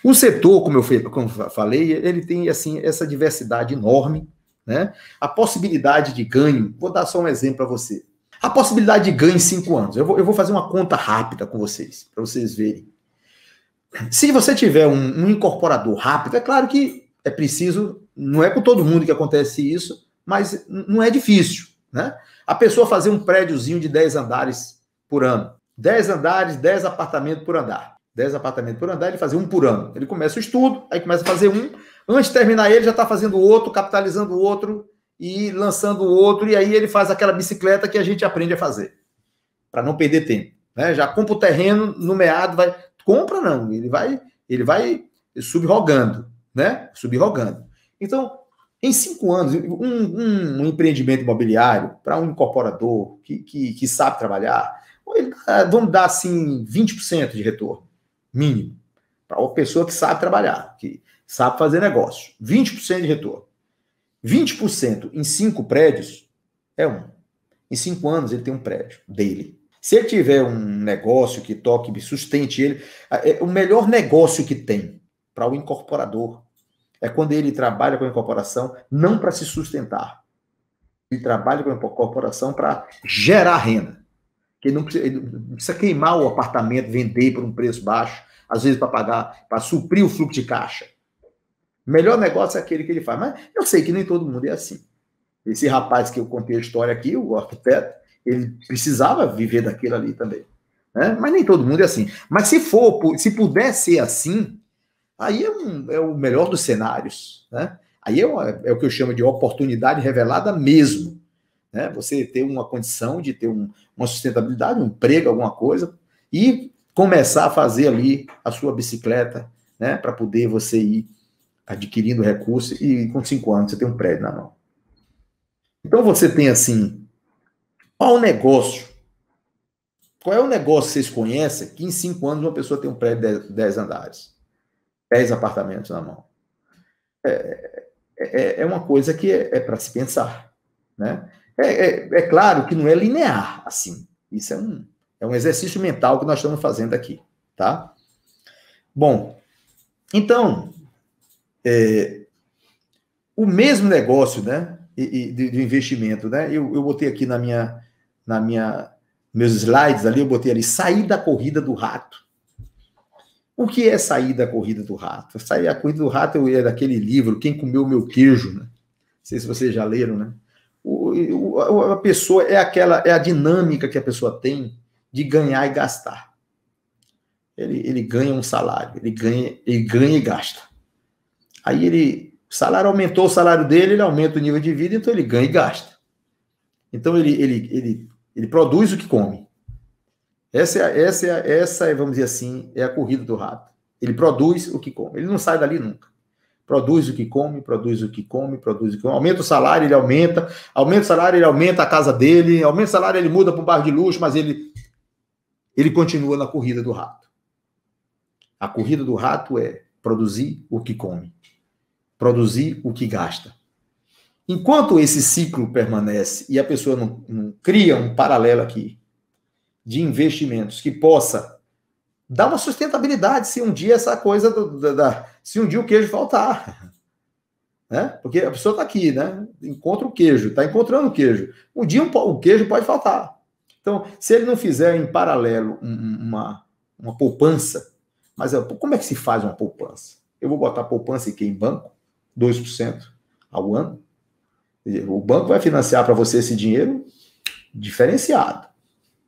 O setor, como eu falei, ele tem assim essa diversidade enorme, né? A possibilidade de ganho, vou dar só um exemplo para você. A possibilidade de ganho em 5 anos. Eu vou fazer uma conta rápida com vocês, para vocês verem. Se você tiver um incorporador rápido, é claro que é preciso, não é com todo mundo que acontece isso, mas não é difícil, né? A pessoa fazer um prédiozinho de 10 andares por ano. 10 andares, 10 apartamentos por andar. 10 apartamentos por andar, ele fazer um por ano. Ele começa o estudo, aí começa a fazer um. Antes de terminar ele, já está fazendo outro, capitalizando o outro e lançando o outro. E aí ele faz aquela bicicleta que a gente aprende a fazer, para não perder tempo, né? Já compra o terreno no meado, vai... Compra não, ele vai subrogando, né? Subrogando. Então, em 5 anos, um empreendimento imobiliário para um incorporador que sabe trabalhar, vamos dar assim 20% de retorno, mínimo, para uma pessoa que sabe trabalhar, que sabe fazer negócio. 20% de retorno. 20% em 5 prédios é um. Em 5 anos ele tem um prédio dele. Se ele tiver um negócio que toque, sustente ele, o melhor negócio que tem para o incorporador é quando ele trabalha com a incorporação não para se sustentar. Ele trabalha com a incorporação para gerar renda. Ele não precisa queimar o apartamento, vender por um preço baixo, às vezes para pagar, para suprir o fluxo de caixa. O melhor negócio é aquele que ele faz. Mas eu sei que nem todo mundo é assim. Esse rapaz que eu contei a história aqui, o arquiteto, ele precisava viver daquilo ali também, né? Mas nem todo mundo é assim. Mas se puder ser assim, aí é o melhor dos cenários, né? Aí é o que eu chamo de oportunidade revelada mesmo, né? Você ter uma condição de ter uma sustentabilidade, um emprego, alguma coisa, e começar a fazer ali a sua bicicleta, né? Para poder você ir adquirindo recursos e com 5 anos você tem um prédio na mão. Então você tem assim, qual é o negócio que vocês conhecem que em 5 anos uma pessoa tem um prédio de 10 andares, 10 apartamentos na mão? É uma coisa que é para se pensar, né? É claro que não é linear, assim. Isso é um exercício mental que nós estamos fazendo aqui, tá? Bom, então, o mesmo negócio, né, do investimento, né? Eu botei aqui meus slides ali, eu botei ali, sair da corrida do rato. O que é sair da corrida do rato? Sair da corrida do rato é daquele livro, Quem Comeu Meu Queijo, né? Não sei se vocês já leram, né? A pessoa é a dinâmica que a pessoa tem de ganhar e gastar. Ele ganha um salário, ele ganha e gasta. Aí o salário aumentou o salário dele, ele aumenta o nível de vida, então ele ganha e gasta. Então ele produz o que come. Essa, vamos dizer assim, é a corrida do rato. Ele produz o que come. Ele não sai dali nunca. Produz o que come, produz o que come, produz o que come. Aumenta o salário, ele aumenta. Aumenta o salário, ele aumenta a casa dele. Aumenta o salário, ele muda para um bairro de luxo, mas ele continua na corrida do rato. A corrida do rato é produzir o que come, produzir o que gasta. Enquanto esse ciclo permanece e a pessoa não cria um paralelo aqui de investimentos que possa dar uma sustentabilidade se um dia essa coisa se um dia o queijo faltar, né? Porque a pessoa está aqui, né? Encontra o queijo, está encontrando o queijo. Um dia o queijo pode faltar. Então, se ele não fizer em paralelo uma poupança, mas como é que se faz uma poupança? Eu vou botar poupança em banco, 2% ao ano. O banco vai financiar para você esse dinheiro diferenciado,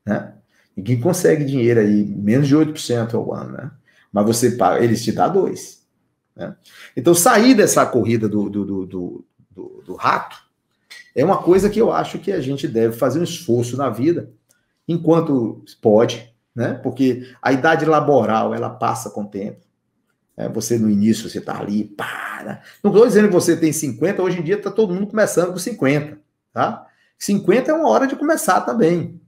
né? Ninguém consegue dinheiro aí, menos de 8% ao ano, né? Mas você paga, eles te dão 2%. Né? Então, sair dessa corrida do rato é uma coisa que eu acho que a gente deve fazer um esforço na vida, enquanto pode, né? Porque a idade laboral, ela passa com o tempo. Você, no início, você está ali, para. Não estou dizendo que você tem 50, hoje em dia está todo mundo começando com 50, tá? 50 é uma hora de começar também.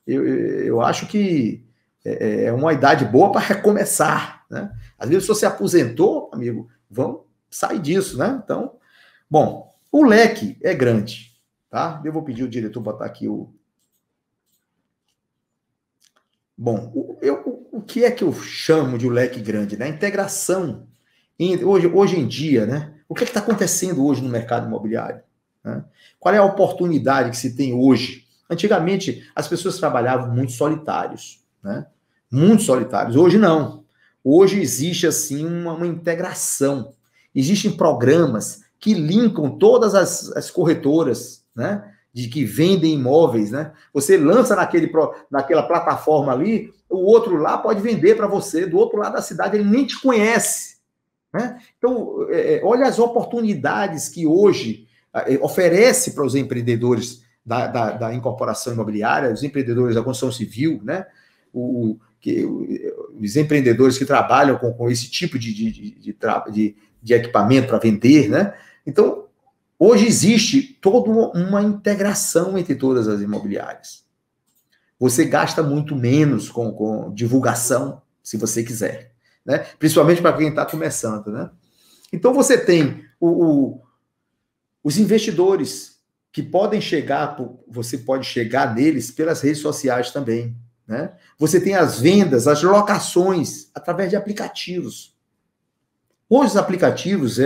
Eu acho que é uma idade boa para recomeçar, né? Às vezes, se você aposentou, amigo, vamos sair disso, né? Então, bom, o leque é grande, tá? Eu vou pedir o diretor botar aqui o... Bom, o que é que eu chamo de o leque grande, né? A integração, hoje em dia, né? O que é que está acontecendo hoje no mercado imobiliário? Né? Qual é a oportunidade que se tem hoje? Antigamente, as pessoas trabalhavam muito solitários, né? Muito solitários. Hoje, não. Hoje existe, assim, uma integração. Existem programas que linkam todas as corretoras, né? De que vendem imóveis, né? Você lança naquela plataforma ali, o outro lá pode vender para você, do outro lado da cidade, ele nem te conhece, né? Então, olha as oportunidades que hoje oferece para os empreendedores da incorporação imobiliária, os empreendedores da construção civil, né? Os empreendedores que trabalham com esse tipo de equipamento para vender, né? Então, hoje existe toda uma integração entre todas as imobiliárias. Você gasta muito menos com divulgação, se você quiser, né? Principalmente para quem está começando, né? Então, você tem os investidores que podem chegar, você pode chegar neles pelas redes sociais também, né? Você tem as vendas, as locações, através de aplicativos. Hoje os aplicativos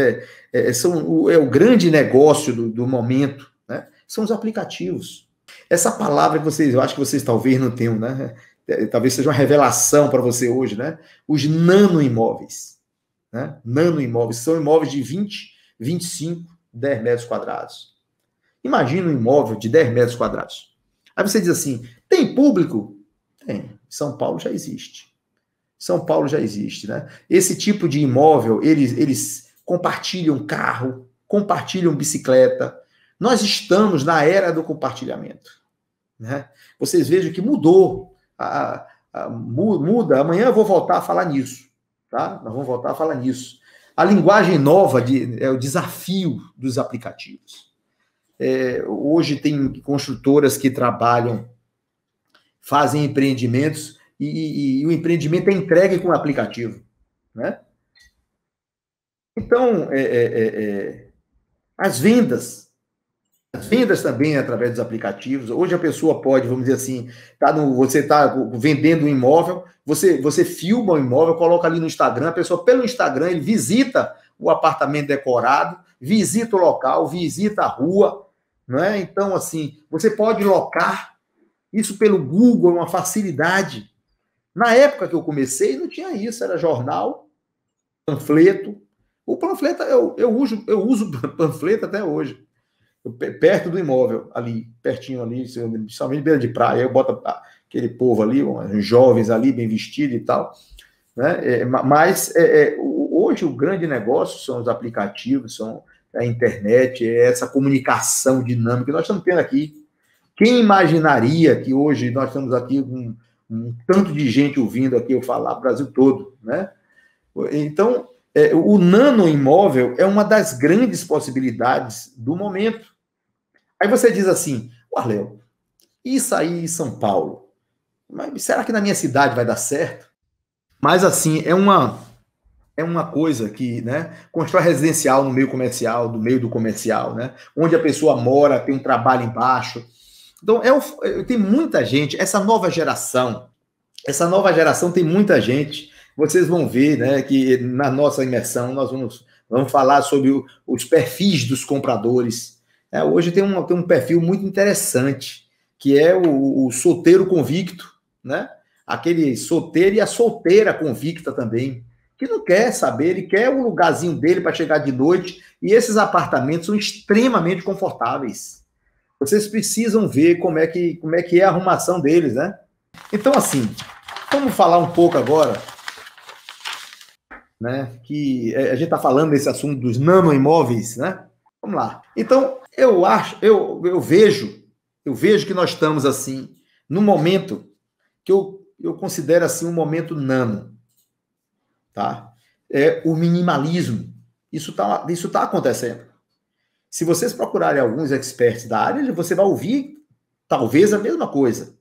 são o grande negócio do momento, né? São os aplicativos. Essa palavra que eu acho que vocês talvez não tenham, né? Talvez seja uma revelação para você hoje, né? Os nanoimóveis, né? Nanoimóveis são imóveis de 20, 25, 10 metros quadrados. Imagina um imóvel de 10 metros quadrados. Aí você diz assim, tem público? Tem. São Paulo já existe. São Paulo já existe, né? Esse tipo de imóvel, eles compartilham carro, compartilham bicicleta. Nós estamos na era do compartilhamento, né? Vocês vejam que mudou. Muda. Amanhã eu vou voltar a falar nisso, tá? Nós vamos voltar a falar nisso. A linguagem nova é o desafio dos aplicativos. Hoje tem construtoras que trabalham, fazem empreendimentos e o empreendimento é entregue com o aplicativo, né? Então, as vendas também através dos aplicativos. Hoje a pessoa pode, vamos dizer assim, você está vendendo um imóvel, você filma o imóvel, coloca ali no Instagram, a pessoa pelo Instagram, ele visita o apartamento decorado, visita o local, visita a rua, não é? Então, assim, você pode locar isso pelo Google, é uma facilidade. Na época que eu comecei, não tinha isso, era jornal, panfleto. O panfleto, eu uso panfleto até hoje. Perto do imóvel, ali, pertinho ali, principalmente beira de praia, eu boto aquele povo ali, uns jovens ali, bem vestidos e tal, né? Mas hoje o grande negócio são os aplicativos, são a internet, essa comunicação dinâmica que nós estamos tendo aqui. Quem imaginaria que hoje nós estamos aqui com um tanto de gente ouvindo aqui eu falar, o Brasil todo, né? Então, o nano imóvel é uma das grandes possibilidades do momento. Aí você diz assim, Arleu, isso aí em São Paulo, mas será que na minha cidade vai dar certo? Mas assim, é uma coisa que, né, constrói residencial no meio comercial, do meio do comercial, né, onde a pessoa mora, tem um trabalho embaixo. Então, tem muita gente, essa nova geração tem muita gente. Vocês vão ver, né, que na nossa imersão nós vamos falar sobre os perfis dos compradores. Hoje tem um perfil muito interessante, que é o solteiro convicto, né? Aquele solteiro e a solteira convicta também, que não quer saber, ele quer o lugarzinho dele para chegar de noite, e esses apartamentos são extremamente confortáveis. Vocês precisam ver como é que é a arrumação deles, né? Então, assim, vamos falar um pouco agora, né? Que a gente está falando desse assunto dos nanoimóveis, né? Vamos lá. Então, eu vejo que nós estamos, assim, num momento que eu considero, assim, um momento nano, tá? É o minimalismo. Isso tá acontecendo. Se vocês procurarem alguns experts da área, você vai ouvir, talvez, a mesma coisa,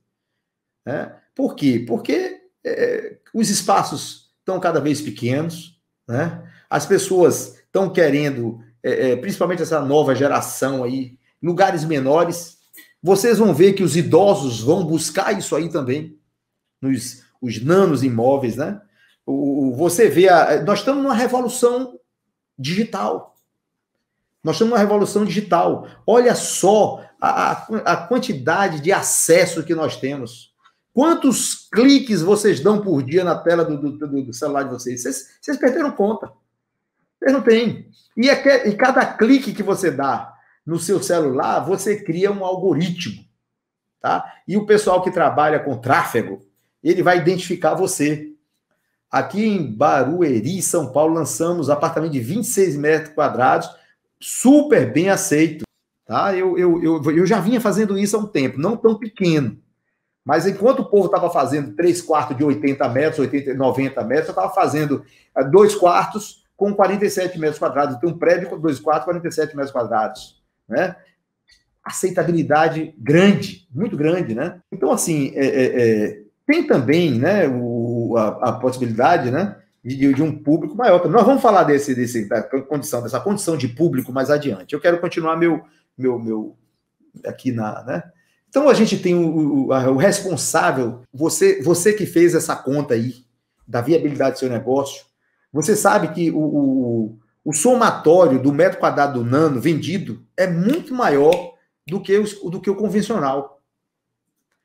né? Por quê? Porque os espaços estão cada vez pequenos, né? As pessoas estão querendo, principalmente essa nova geração aí, lugares menores. Vocês vão ver que os idosos vão buscar isso aí também, os nanos imóveis, né? Você vê, nós estamos numa revolução digital. Nós estamos numa revolução digital. Olha só a quantidade de acesso que nós temos. Quantos cliques vocês dão por dia na tela do celular de vocês? Vocês perderam conta. Vocês não têm. E cada clique que você dá no seu celular, você cria um algoritmo. Tá? E o pessoal que trabalha com tráfego, ele vai identificar você. Aqui em Barueri, São Paulo, lançamos apartamento de 26 metros quadrados, super bem aceito. Tá? Eu já vinha fazendo isso há um tempo, não tão pequeno. Mas enquanto o povo estava fazendo 3 quartos de 80 metros, 90 metros, eu estava fazendo 2 quartos com 47 metros quadrados. Tem um prédio com 2 quartos, 47 metros quadrados. Né? Aceitabilidade grande, muito grande. Né? Então, assim, tem também, né, a possibilidade, né, de um público maior. Nós vamos falar dessa condição de público mais adiante. Eu quero continuar meu aqui né? Então a gente tem o responsável, você que fez essa conta aí da viabilidade do seu negócio, você sabe que o somatório do metro quadrado do nano vendido é muito maior do que o convencional.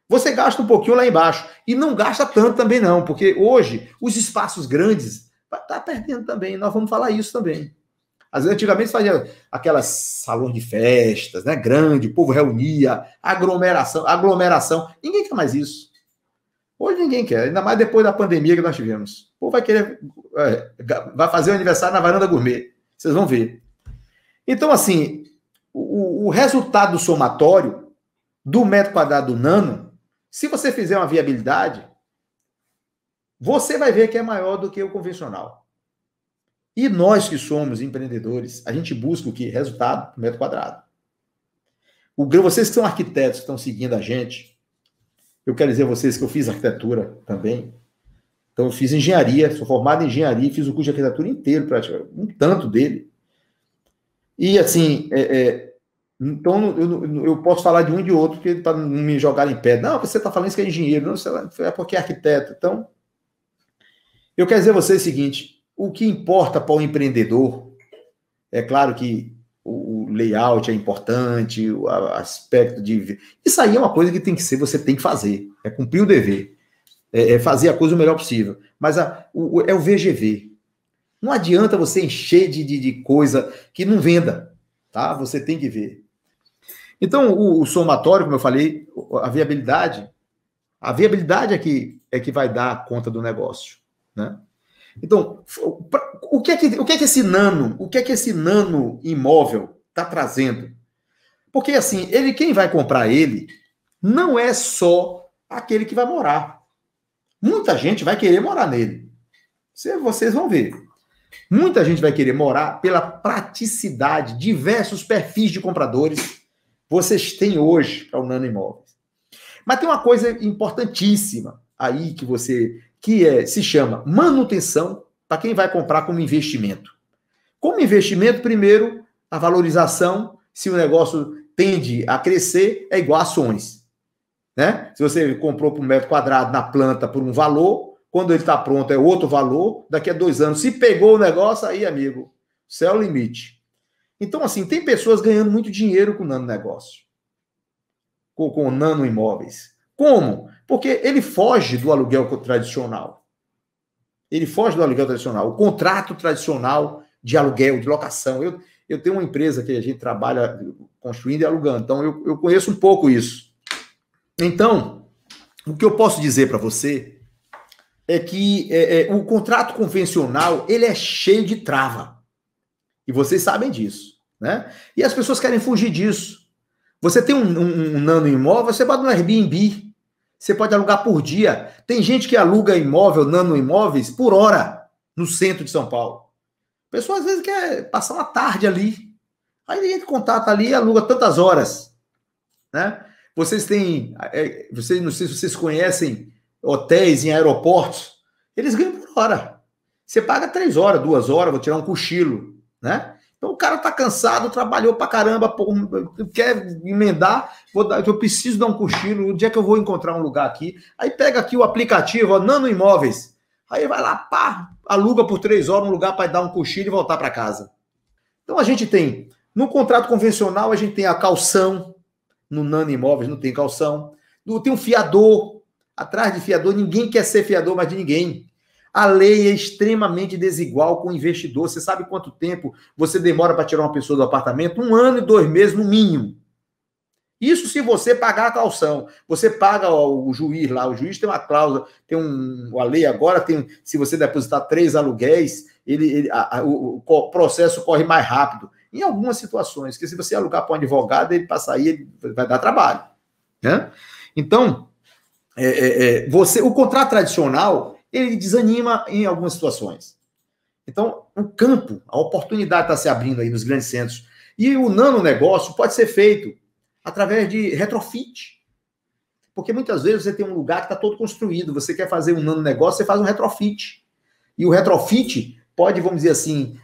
Você gasta um pouquinho lá embaixo. E não gasta tanto também não, porque hoje os espaços grandes tá perdendo também. Nós vamos falar isso também. Antigamente fazia aquelas salões de festas, né, grande, o povo reunia, aglomeração. Ninguém quer mais isso. Hoje ninguém quer, ainda mais depois da pandemia que nós tivemos. O povo vai querer, vai fazer o aniversário na varanda gourmet. Vocês vão ver. Então, assim, o resultado do somatório do metro quadrado do nano, se você fizer uma viabilidade, você vai ver que é maior do que o convencional. E nós que somos empreendedores, a gente busca o quê? Resultado por metro quadrado. Vocês que são arquitetos que estão seguindo a gente, eu quero dizer a vocês que eu fiz arquitetura também. Então, eu fiz engenharia, sou formado em engenharia, fiz o curso de arquitetura inteiro, praticamente, um tanto dele. E, assim, então, eu posso falar de um e de outro, para não me jogarem em pedra. Não, você está falando isso que é engenheiro, não, é porque é arquiteto. Então, eu quero dizer a vocês o seguinte: o que importa para o empreendedor, é claro que o layout é importante, o aspecto de... Isso aí é uma coisa que tem que ser, você tem que fazer, é cumprir o dever, é fazer a coisa o melhor possível. Mas é o VGV. Não adianta você encher de coisa que não venda, tá? Você tem que ver. Então, o somatório, como eu falei, a viabilidade é que vai dar conta do negócio, né? Então, o que é que esse nano imóvel está trazendo? Porque, assim, quem vai comprar ele não é só aquele que vai morar. Muita gente vai querer morar nele. Vocês vão ver. Muita gente vai querer morar pela praticidade, diversos perfis de compradores vocês têm hoje para o nano imóveis. Mas tem uma coisa importantíssima aí que se chama manutenção para quem vai comprar como investimento. Como investimento, primeiro, a valorização, se o negócio tende a crescer, é igual a ações. Né? Se você comprou por um metro quadrado na planta por um valor, quando ele está pronto é outro valor, daqui a 2 anos, se pegou o negócio, aí, amigo, céu é o limite. Então, assim, tem pessoas ganhando muito dinheiro com o nano negócio, com nano imóveis. Como? Porque ele foge do aluguel tradicional. O contrato tradicional de aluguel, de locação. Eu tenho uma empresa que a gente trabalha construindo e alugando, então eu conheço um pouco isso. Então, o que eu posso dizer para você é que o contrato convencional, ele é cheio de trava. E vocês sabem disso, né? E as pessoas querem fugir disso. Você tem um nano imóvel, você pode no Airbnb. Você pode alugar por dia. Tem gente que aluga imóvel, nano imóveis, por hora, no centro de São Paulo. A pessoa, às vezes, quer passar uma tarde ali. Aí ele entra em contato ali e aluga tantas horas. Né? Vocês têm... não sei se vocês conhecem hotéis em aeroportos. Eles ganham por hora. Você paga 3 horas, 2 horas, vou tirar um cochilo. Né? Então o cara tá cansado, trabalhou pra caramba, pô, quer emendar, eu preciso dar um cochilo, onde é que eu vou encontrar um lugar aqui? Aí pega aqui o aplicativo, ó, Nano Imóveis. Aí vai lá, pá, aluga por 3 horas um lugar para dar um cochilo e voltar para casa. Então a gente tem, no contrato convencional, a gente tem a caução, no Nano Imóveis não tem caução, tem um fiador, atrás de fiador, ninguém quer ser fiador mais de ninguém. A lei é extremamente desigual com o investidor. Você sabe quanto tempo você demora para tirar uma pessoa do apartamento? 1 ano e 2 meses no mínimo. Isso se você pagar a caução. Você paga o juiz lá, o juiz tem uma cláusula, a lei agora tem, se você depositar 3 aluguéis, o processo corre mais rápido. Em algumas situações, que se você alugar para um advogado, ele passar aí, ele vai dar trabalho. Né? Então, o contrato tradicional, ele desanima em algumas situações. Então, o campo, a oportunidade está se abrindo aí nos grandes centros. E o nano negócio pode ser feito através de retrofit. Porque muitas vezes você tem um lugar que está todo construído, você quer fazer um nano negócio, você faz um retrofit. E o retrofit pode, vamos dizer assim,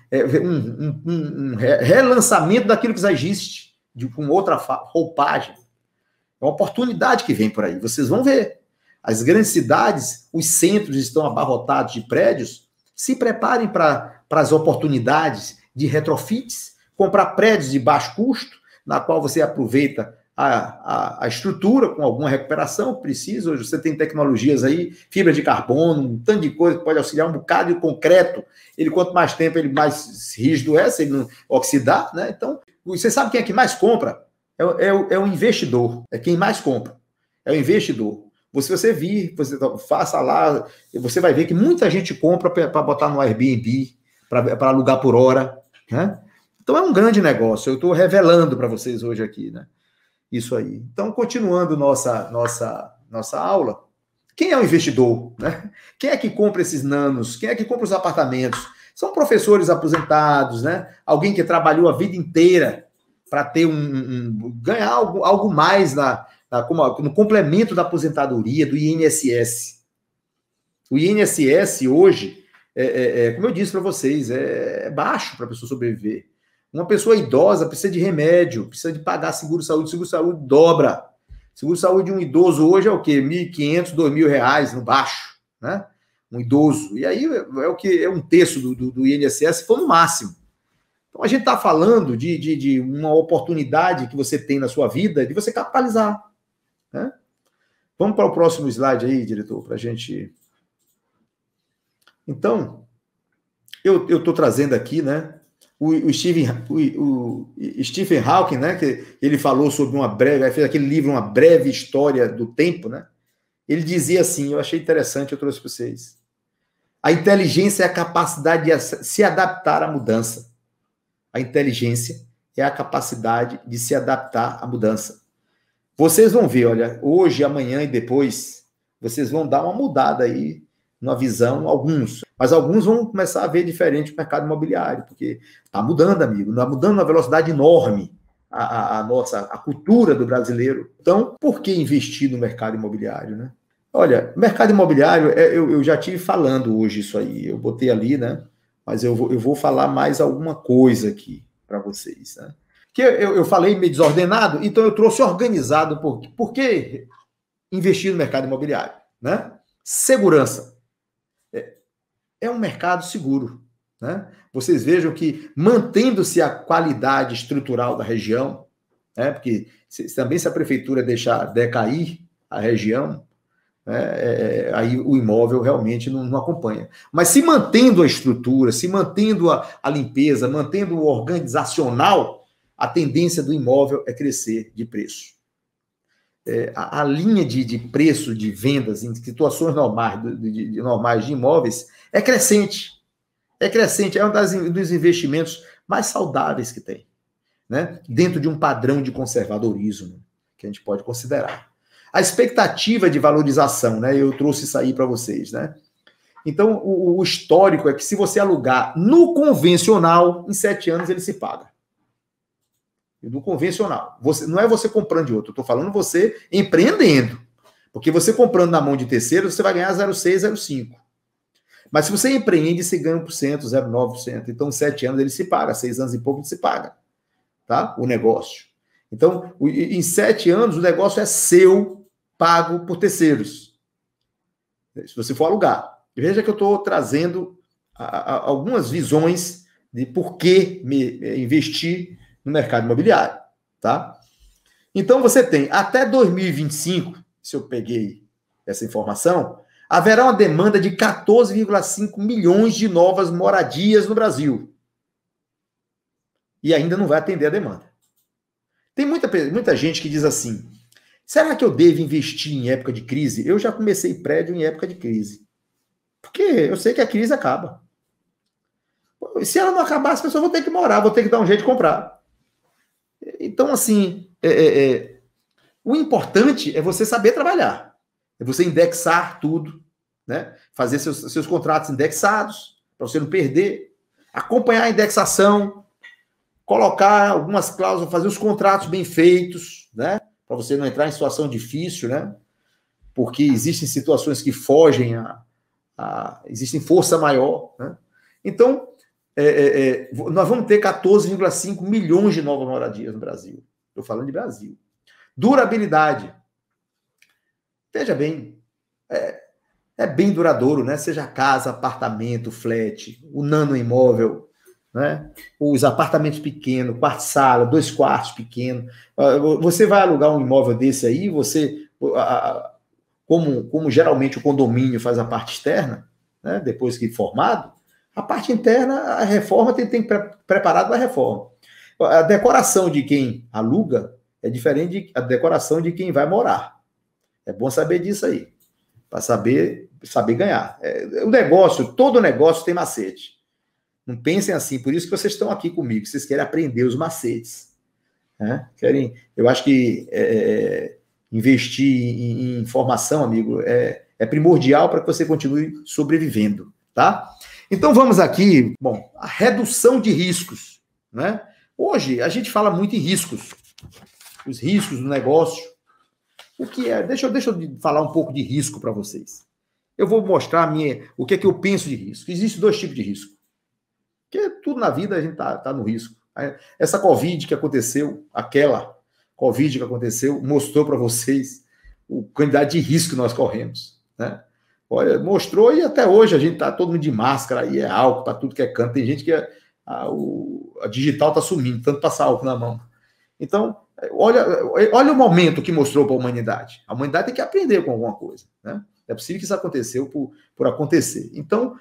um relançamento daquilo que já existe, com outra roupagem. É uma oportunidade que vem por aí, vocês vão ver. As grandes cidades, os centros estão abarrotados de prédios. Se preparem para as oportunidades de retrofits, comprar prédios de baixo custo, na qual você aproveita a estrutura com alguma recuperação que precisa. Hoje você tem tecnologias aí, fibra de carbono, um tanto de coisa que pode auxiliar, um bocado de concreto. Ele, quanto mais tempo, ele mais rígido é, se ele não oxidar, né? Então, você sabe quem é que mais compra? É o investidor, é quem mais compra, é o investidor. Se você vir, você faça lá, você vai ver que muita gente compra para botar no Airbnb, para alugar por hora, né? Então é um grande negócio, eu estou revelando para vocês hoje aqui, né? Isso aí. Então, continuando nossa aula, quem é o investidor, né? Quem é que compra esses nanos? Quem é que compra os apartamentos? São professores aposentados, né? Alguém que trabalhou a vida inteira para ter ganhar algo mais no complemento da aposentadoria, do INSS. O INSS hoje, como eu disse para vocês, é baixo para a pessoa sobreviver. Uma pessoa idosa precisa de remédio, precisa de pagar seguro-saúde. Seguro-saúde dobra. Seguro-saúde de um idoso hoje é o quê? R$1.500, R$2.000 no baixo, né? Um idoso. E aí é o que é 1/3 do INSS, se for no máximo. Então a gente está falando de uma oportunidade que você tem na sua vida de você capitalizar. Né? Vamos para o próximo slide aí, diretor, para a gente. Então, eu estou trazendo aqui, né? O Stephen Hawking, né? Que ele falou sobre fez aquele livro, Uma Breve História do Tempo, né? Ele dizia assim, eu achei interessante, eu trouxe para vocês. A inteligência é a capacidade de se adaptar à mudança. A inteligência é a capacidade de se adaptar à mudança. Vocês vão ver, olha, hoje, amanhã e depois, vocês vão dar uma mudada aí na visão, mas alguns vão começar a ver diferente o mercado imobiliário, porque está mudando, amigo, está mudando uma velocidade enorme a cultura do brasileiro. Então, por que investir no mercado imobiliário, né? Olha, mercado imobiliário, eu já tive falando hoje isso aí, eu botei ali, né? Mas eu vou falar mais alguma coisa aqui para vocês, né? Que eu falei meio desordenado, então eu trouxe organizado. Por que investir no mercado imobiliário? Né? Segurança. É um mercado seguro. Né? Vocês vejam que, mantendo-se a qualidade estrutural da região, né? Porque também se a prefeitura deixar decair a região, né? Aí o imóvel realmente não acompanha. Mas se mantendo a estrutura, se mantendo a limpeza, mantendo o organizacional, a tendência do imóvel é crescer de preço. A linha de preço de vendas em situações normais de imóveis é crescente. É crescente, é um dos investimentos mais saudáveis que tem, né? Dentro de um padrão de conservadorismo que a gente pode considerar. A expectativa de valorização, né? Eu trouxe isso aí para vocês, né? Então, o histórico é que se você alugar no convencional, em 7 anos ele se paga. No convencional. Não é você comprando de outro, eu estou falando você empreendendo. Porque você comprando na mão de terceiro, você vai ganhar 0,6, 0,5. Mas se você empreende, você ganha 1%, 0,9%. Então, em 7 anos ele se paga, 6 anos e pouco ele se paga, tá? O negócio. Então, em 7 anos, o negócio é seu, pago por terceiros. Se você for alugar. Veja que eu estou trazendo algumas visões de por que investir no mercado imobiliário, tá? Então, você tem até 2025, se eu peguei essa informação, haverá uma demanda de 14,5 milhões de novas moradias no Brasil. E ainda não vai atender a demanda. Tem muita gente que diz assim, será que eu devo investir em época de crise? Eu já comecei prédio em época de crise. Porque eu sei que a crise acaba. Se ela não acabar, as pessoas vão ter que morar, vão ter que dar um jeito de comprar. Então, assim, o importante é você saber trabalhar. É você indexar tudo, né? Fazer seus contratos indexados, para você não perder. Acompanhar a indexação, colocar algumas cláusulas, fazer os contratos bem feitos, né? Para você não entrar em situação difícil, né? Porque existem situações que fogem existem força maior, né? Então, nós vamos ter 14,5 milhões de novas moradias no Brasil. Estou falando de Brasil. Durabilidade. Veja bem, é bem duradouro, né? Seja casa, apartamento, flat, o nano imóvel, né? Os apartamentos pequenos, quarto-sala, 2 quartos pequenos. Você vai alugar um imóvel desse aí, como geralmente o condomínio faz a parte externa, né? Depois que formado, a parte interna, a reforma tem que preparado para a reforma. A decoração de quem aluga é diferente da decoração de quem vai morar. É bom saber disso aí, para saber ganhar. Todo negócio tem macete. Não pensem assim, por isso que vocês estão aqui comigo, vocês querem aprender os macetes. Né? Eu acho que investir em formação, amigo, é primordial para que você continue sobrevivendo, tá? Então vamos aqui, a redução de riscos, né? Hoje a gente fala muito em riscos, os riscos do negócio. O que é? Deixa eu falar um pouco de risco para vocês. Eu vou mostrar o que é que eu penso de risco. Existem 2 tipos de risco. Porque tudo na vida a gente tá no risco. Essa Covid que aconteceu, mostrou para vocês o quantidade de risco que nós corremos, né? Olha, mostrou e até hoje a gente tá todo mundo de máscara e é álcool para tudo que é canto. Tem gente que a digital tá sumindo, tanto passar álcool na mão. Então, olha o momento que mostrou para a humanidade. A humanidade tem que aprender com alguma coisa, né? É possível que isso aconteceu por acontecer. Então,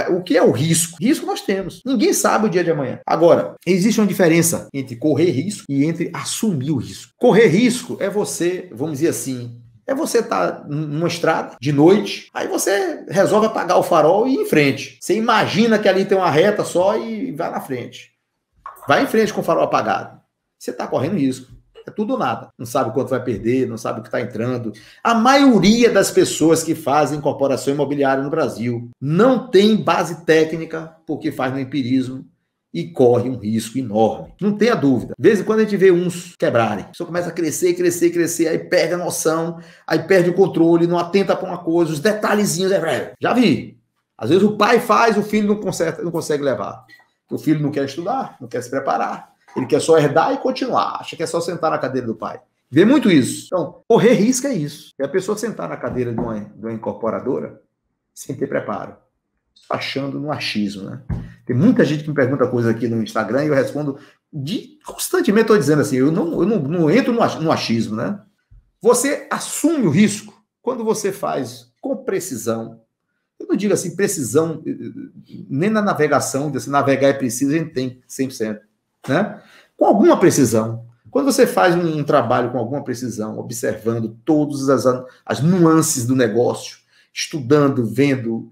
o que é o risco? Risco nós temos. Ninguém sabe o dia de amanhã. Agora, existe uma diferença entre correr risco e entre assumir o risco. Correr risco é você, vamos dizer assim, você estar numa estrada de noite, aí você resolve apagar o farol e ir em frente. Você imagina que ali tem uma reta só e vai na frente. Vai em frente com o farol apagado. Você está correndo risco. É tudo ou nada. Não sabe quanto vai perder, não sabe o que está entrando. A maioria das pessoas que fazem incorporação imobiliária no Brasil não tem base técnica porque faz no empirismo e corre um risco enorme. Não tenha dúvida. De vez em quando a gente vê uns quebrarem. A pessoa começa a crescer, aí perde a noção, aí perde o controle, não atenta para uma coisa, os detalhezinhos. Já vi. Às vezes o pai faz, o filho não consegue levar. O filho não quer estudar, não quer se preparar. Ele quer só herdar e continuar. Acha que é só sentar na cadeira do pai. Vê muito isso. Então, correr risco é isso. É a pessoa sentar na cadeira de uma incorporadora sem ter preparo. Achando no achismo, né? Tem muita gente que me pergunta coisa aqui no Instagram e eu respondo constantemente, estou dizendo assim, eu não entro no achismo, né? Você assume o risco quando você faz com precisão. Eu não digo assim, precisão, nem na navegação, se navegar é preciso, a gente tem 100%. Né? Com alguma precisão. Quando você faz um trabalho com alguma precisão, observando todas as nuances do negócio, estudando, vendo,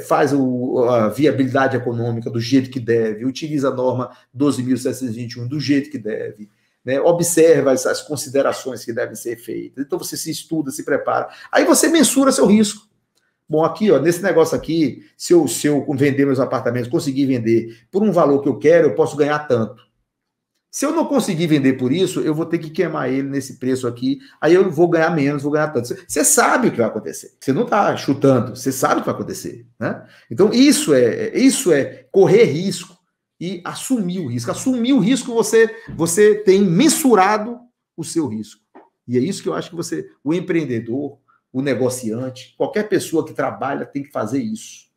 faz a viabilidade econômica do jeito que deve, utiliza a norma 12.721 do jeito que deve, né? Observa as considerações que devem ser feitas. Então você se estuda, se prepara. Aí você mensura seu risco. Bom, aqui, ó, nesse negócio aqui, se eu vender meus apartamentos, conseguir vender por um valor que eu quero, eu posso ganhar tanto. Se eu não conseguir vender por isso, eu vou ter que queimar ele nesse preço aqui, aí eu vou ganhar menos, vou ganhar tanto. Você sabe o que vai acontecer. Você não está chutando, você sabe o que vai acontecer, né? Então, isso é correr risco e assumir o risco. Assumir o risco, você tem mensurado o seu risco. E é isso que eu acho que o empreendedor, o negociante, qualquer pessoa que trabalha tem que fazer isso.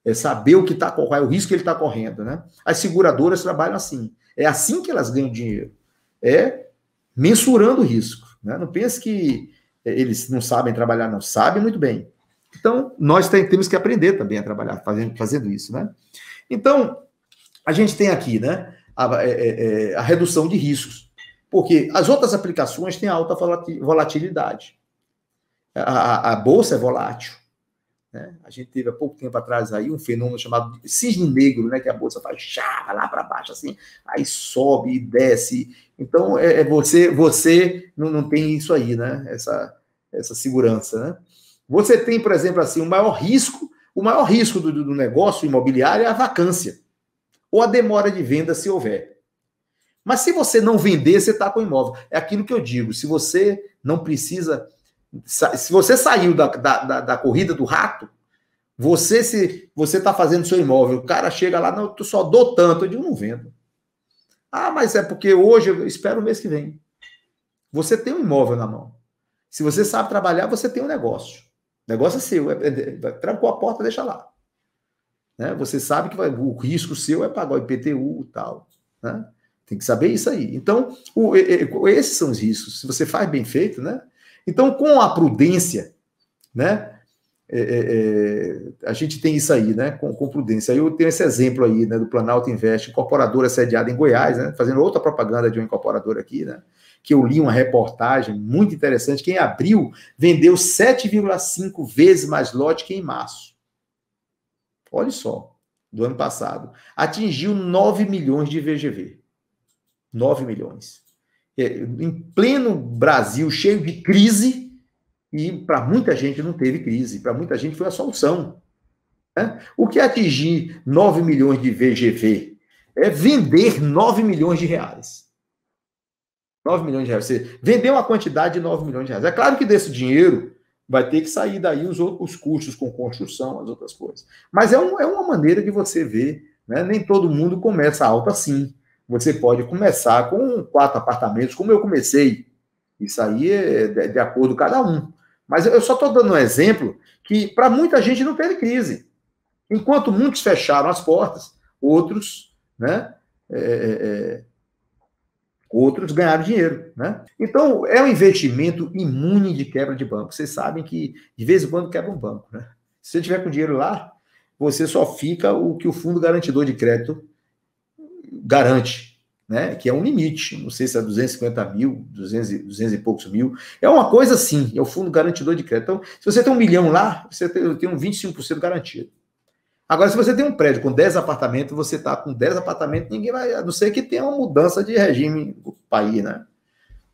É saber qual é o risco que ele está correndo, né? As seguradoras trabalham assim. É assim que elas ganham dinheiro. É mensurando o risco, né? Não pense que eles não sabem trabalhar, não. Sabem muito bem. Então, nós temos que aprender também a trabalhar fazendo isso, né? Então, a gente tem aqui, né, a redução de riscos. Porque as outras aplicações têm alta volatilidade. A bolsa é volátil. Né? A gente teve há pouco tempo atrás aí um fenômeno chamado cisne negro, né? Que a bolsa faz vai lá para baixo, assim, aí sobe e desce. Então, você não tem isso aí, né? Essa segurança, né? Você tem, por exemplo, assim, o maior risco do negócio imobiliário é a vacância, ou a demora de venda, se houver. Mas se você não vender, você está com o imóvel. É aquilo que eu digo, se você não precisa... Se você saiu da corrida do rato, se você está fazendo seu imóvel, o cara chega lá, não, eu só dou tanto, eu digo, não vendo. Ah, mas é porque hoje eu espero o mês que vem. Você tem um imóvel na mão. Se você sabe trabalhar, você tem um negócio. O negócio é seu. Trancou a porta, deixa lá. Né? Você sabe que o risco seu é pagar o IPTU e tal. Né? Tem que saber isso aí. Então, esses são os riscos. Se você faz bem feito, né? Então, com a prudência, né, a gente tem isso aí, né, com prudência. Aí eu tenho esse exemplo aí, né, do Planalto Invest, incorporadora sediada em Goiás, né, fazendo outra propaganda de uma incorporadora aqui, né, que eu li uma reportagem muito interessante, que em abril vendeu 7,5 vezes mais lote que em março. Olha só, do ano passado. Atingiu 9 milhões de VGV. 9 milhões. Em pleno Brasil, cheio de crise, e para muita gente não teve crise, para muita gente foi a solução. Né? O que é atingir 9 milhões de VGV? É vender 9 milhões de reais. 9 milhões de reais. Você vendeu uma quantidade de 9 milhões de reais. É claro que desse dinheiro vai ter que sair daí os custos com construção, as outras coisas. Mas é uma maneira de você ver, né? Nem todo mundo começa alto assim. Você pode começar com 4 apartamentos, como eu comecei. Isso aí é de acordo com cada um. Mas eu só estou dando um exemplo que para muita gente não teve crise. Enquanto muitos fecharam as portas, outros, né, outros ganharam dinheiro. Né? Então, é um investimento imune de quebra de banco. Vocês sabem que, de vez em quando, quebra um banco. Né? Se você tiver com dinheiro lá, você só fica o que o fundo garantidor de crédito garante, né? Que é um limite, não sei se é 250 mil, 200 e poucos mil, é uma coisa assim, é o fundo garantidor de crédito. Então, se você tem 1 milhão lá, você tem um 25% garantido. Agora, se você tem um prédio com 10 apartamentos, você está com 10 apartamentos, ninguém vai, a não ser que tenha uma mudança de regime no país, né?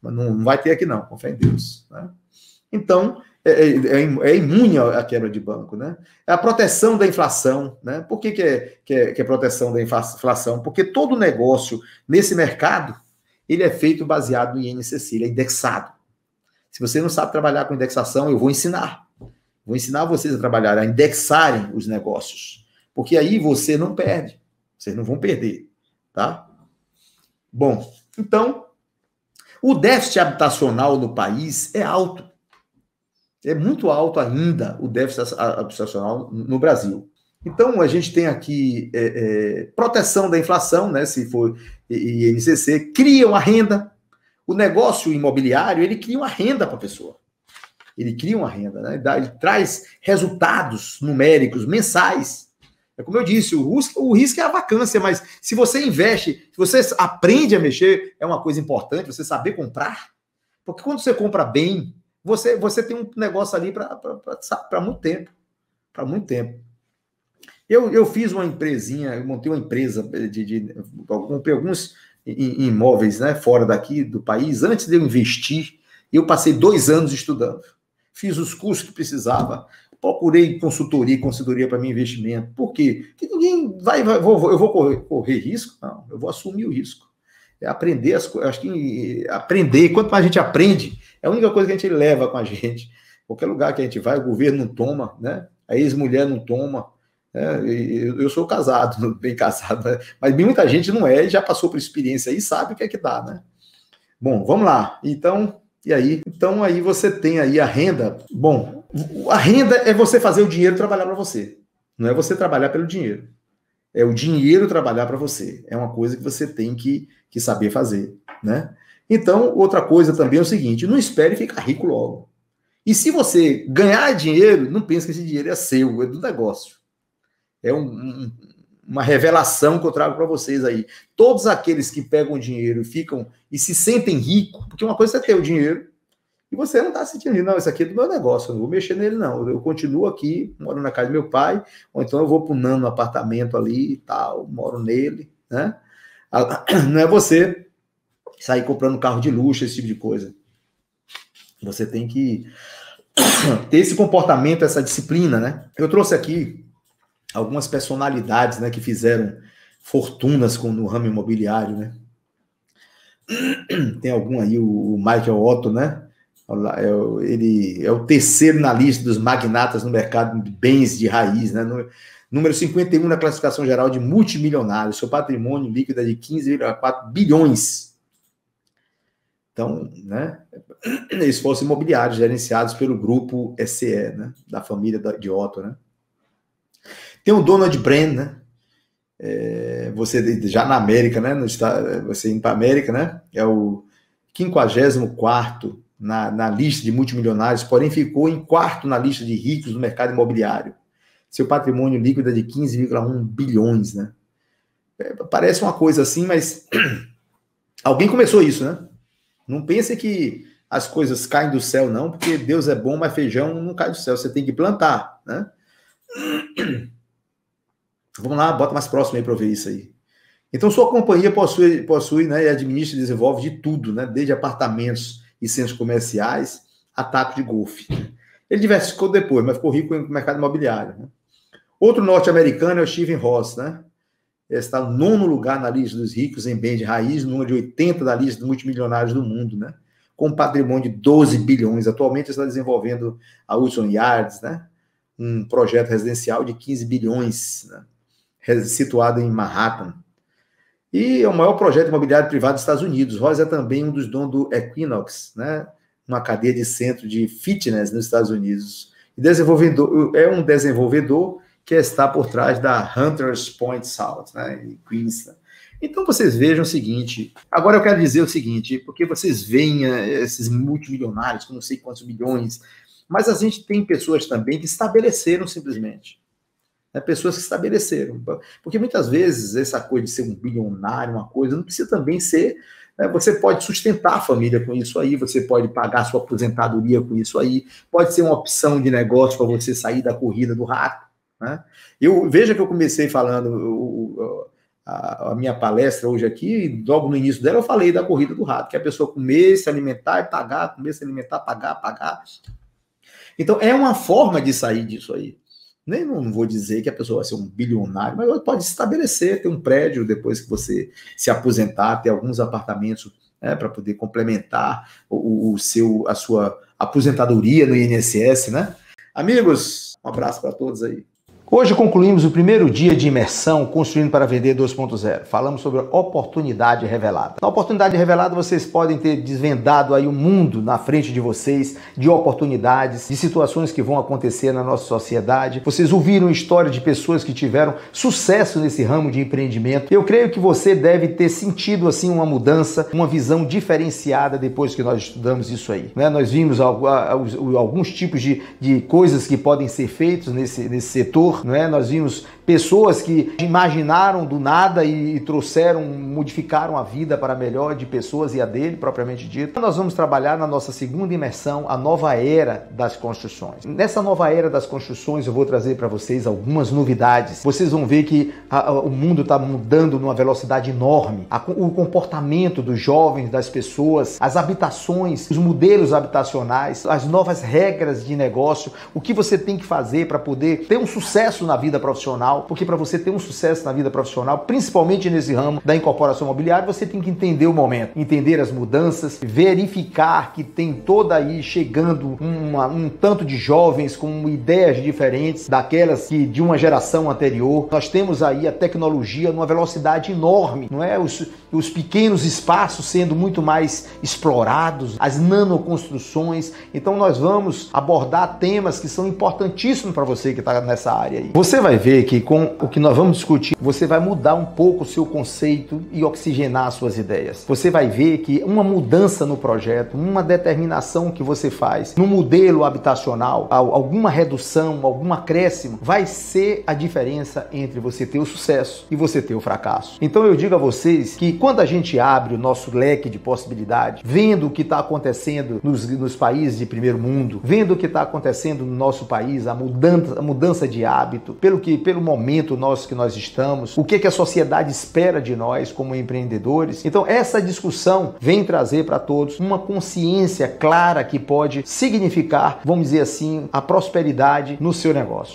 Mas não vai ter aqui não, com fé em Deus. Né? Então, é imune à quebra de banco, né? É a proteção da inflação, né? Por que é proteção da inflação? Porque todo negócio nesse mercado, ele é feito baseado no INCC, ele é indexado. Se você não sabe trabalhar com indexação, eu vou ensinar. Vou ensinar vocês a trabalhar, a indexarem os negócios. Porque aí você não perde. Vocês não vão perder, tá? Bom, então, o déficit habitacional no país é alto. É muito alto ainda o déficit habitacional no Brasil. Então, a gente tem aqui proteção da inflação, né, se for INCC, cria uma renda. O negócio imobiliário, ele cria uma renda para a pessoa. Ele cria uma renda, né? Ele traz resultados numéricos mensais. É como eu disse, o risco é a vacância, mas se você investe, se você aprende a mexer, é uma coisa importante, você saber comprar. Porque quando você compra bem, você tem um negócio ali para muito tempo. Para muito tempo. Eu fiz uma empresinha, eu montei uma empresa, comprei alguns imóveis, né, fora daqui do país. Antes de eu investir, eu passei 2 anos estudando. Fiz os cursos que precisava, procurei consultoria para meu investimento. Por quê? Porque ninguém eu vou correr risco? Não, eu vou assumir o risco. É aprender as coisas. Acho que aprender, quanto mais a gente aprende, é a única coisa que a gente leva com a gente. Qualquer lugar que a gente vai, o governo não toma, né? A ex-mulher não toma. Eu sou casado, bem casado, né? Mas muita gente não é e já passou por experiência aí e sabe o que é que dá, né? Bom, vamos lá. Então, e aí? Então aí você tem aí a renda. Bom, a renda é você fazer o dinheiro trabalhar para você. Não é você trabalhar pelo dinheiro. É o dinheiro trabalhar para você. É uma coisa que você tem que saber fazer, né? Então, outra coisa também é o seguinte, não espere ficar rico logo. E se você ganhar dinheiro, não pense que esse dinheiro é seu, é do negócio. É uma revelação que eu trago para vocês aí. Todos aqueles que pegam dinheiro e se sentem ricos, porque uma coisa é ter o dinheiro e você não está sentindo rico. Não, isso aqui é do meu negócio, eu não vou mexer nele não. Eu continuo aqui, moro na casa do meu pai, ou então eu vou para um nano apartamento ali e tal, moro nele, né? Não é você sair comprando carro de luxo, esse tipo de coisa. Você tem que ter esse comportamento, essa disciplina, né? Eu trouxe aqui algumas personalidades, né, que fizeram fortunas no ramo imobiliário, né? Tem algum aí, o Michael Otto, né? Ele é o terceiro na lista dos magnatas no mercado de bens de raiz, né? Número 51 na classificação geral de multimilionários. Seu patrimônio líquido é de 15,4 bilhões. Então, né? Esforços imobiliários gerenciados pelo grupo SE, né? Da família de Otto, né? Tem o Donald Brand, né? Você já na América, né? Você indo para a América, né? É o 54º na lista de multimilionários, porém ficou em quarto na lista de ricos do mercado imobiliário. Seu patrimônio líquido é de 15,1 bilhões, né? Parece uma coisa assim, mas alguém começou isso, né? Não pense que as coisas caem do céu, não, porque Deus é bom, mas feijão não cai do céu. Você tem que plantar, né? Vamos lá, bota mais próximo aí para eu ver isso aí. Então, sua companhia possui, né, e administra e desenvolve de tudo, né? Desde apartamentos e centros comerciais a taco de golfe. Ele diversificou depois, mas ficou rico no mercado imobiliário, né? Outro norte-americano é o Stephen Ross, né? Ele está no 9º lugar na lista dos ricos em bens de raiz, número de 80 da lista dos multimilionários do mundo, né? Com um patrimônio de 12 bilhões. Atualmente está desenvolvendo a Hudson Yards, né? Um projeto residencial de 15 bilhões, né? Situado em Manhattan. E é o maior projeto imobiliário privado dos Estados Unidos. Ross é também um dos donos do Equinox, né? Uma cadeia de centro de fitness nos Estados Unidos. E é um desenvolvedor que está por trás da Hunters Point South, né, em Queens. Então vocês vejam o seguinte, agora eu quero dizer o seguinte, porque vocês veem esses multimilionários com não sei quantos milhões, mas a gente tem pessoas também que estabeleceram simplesmente, né, pessoas que estabeleceram, porque muitas vezes essa coisa de ser um bilionário, uma coisa, não precisa também ser, né, você pode sustentar a família com isso aí, você pode pagar sua aposentadoria com isso aí, pode ser uma opção de negócio para você sair da corrida do rato, né? Veja que eu comecei falando a minha palestra hoje aqui, logo no início dela eu falei da corrida do rato, que é a pessoa comer, se alimentar e pagar, comer, se alimentar, pagar. Então é uma forma de sair disso aí. Nem não vou dizer que a pessoa vai ser um bilionário, mas pode se estabelecer, ter um prédio depois que você se aposentar, ter alguns apartamentos, né, para poder complementar a sua aposentadoria no INSS, né? Amigos, um abraço para todos aí. Hoje concluímos o primeiro dia de imersão Construindo para Vender 2.0. Falamos sobre a oportunidade revelada. Na oportunidade revelada vocês podem ter desvendado aí o mundo na frente de vocês, de oportunidades, de situações que vão acontecer na nossa sociedade. Vocês ouviram histórias de pessoas que tiveram sucesso nesse ramo de empreendimento. Eu creio que você deve ter sentido assim uma mudança, uma visão diferenciada depois que nós estudamos isso aí, né? Nós vimos alguns tipos de coisas que podem ser feitas nesse setor. Não é? Nós vimos pessoas que imaginaram do nada e modificaram a vida para melhor de pessoas e a dele, propriamente dito. Nós vamos trabalhar na nossa segunda imersão, a nova era das construções. Nessa nova era das construções eu vou trazer para vocês algumas novidades. Vocês vão ver que o mundo está mudando numa velocidade enorme. O comportamento dos jovens, das pessoas, as habitações, os modelos habitacionais, as novas regras de negócio, o que você tem que fazer para poder ter um sucesso sucesso na vida profissional, porque para você ter um sucesso na vida profissional, principalmente nesse ramo da incorporação imobiliária, você tem que entender o momento, entender as mudanças, verificar que tem toda aí chegando um tanto de jovens com ideias diferentes daquelas que de uma geração anterior. Nós temos aí a tecnologia numa velocidade enorme, não é? Os pequenos espaços sendo muito mais explorados, as nanoconstruções. Então nós vamos abordar temas que são importantíssimos para você que está nessa área aí. Você vai ver que com o que nós vamos discutir, você vai mudar um pouco o seu conceito e oxigenar as suas ideias. Você vai ver que uma mudança no projeto, uma determinação que você faz no modelo habitacional, alguma redução, algum acréscimo, vai ser a diferença entre você ter o sucesso e você ter o fracasso. Então eu digo a vocês que quando a gente abre o nosso leque de possibilidades, vendo o que está acontecendo nos países de primeiro mundo, vendo o que está acontecendo no nosso país, a mudança de hábito, pelo momento que nós estamos, o que a sociedade espera de nós como empreendedores. Então essa discussão vem trazer para todos uma consciência clara que pode significar, vamos dizer assim, a prosperidade no seu negócio.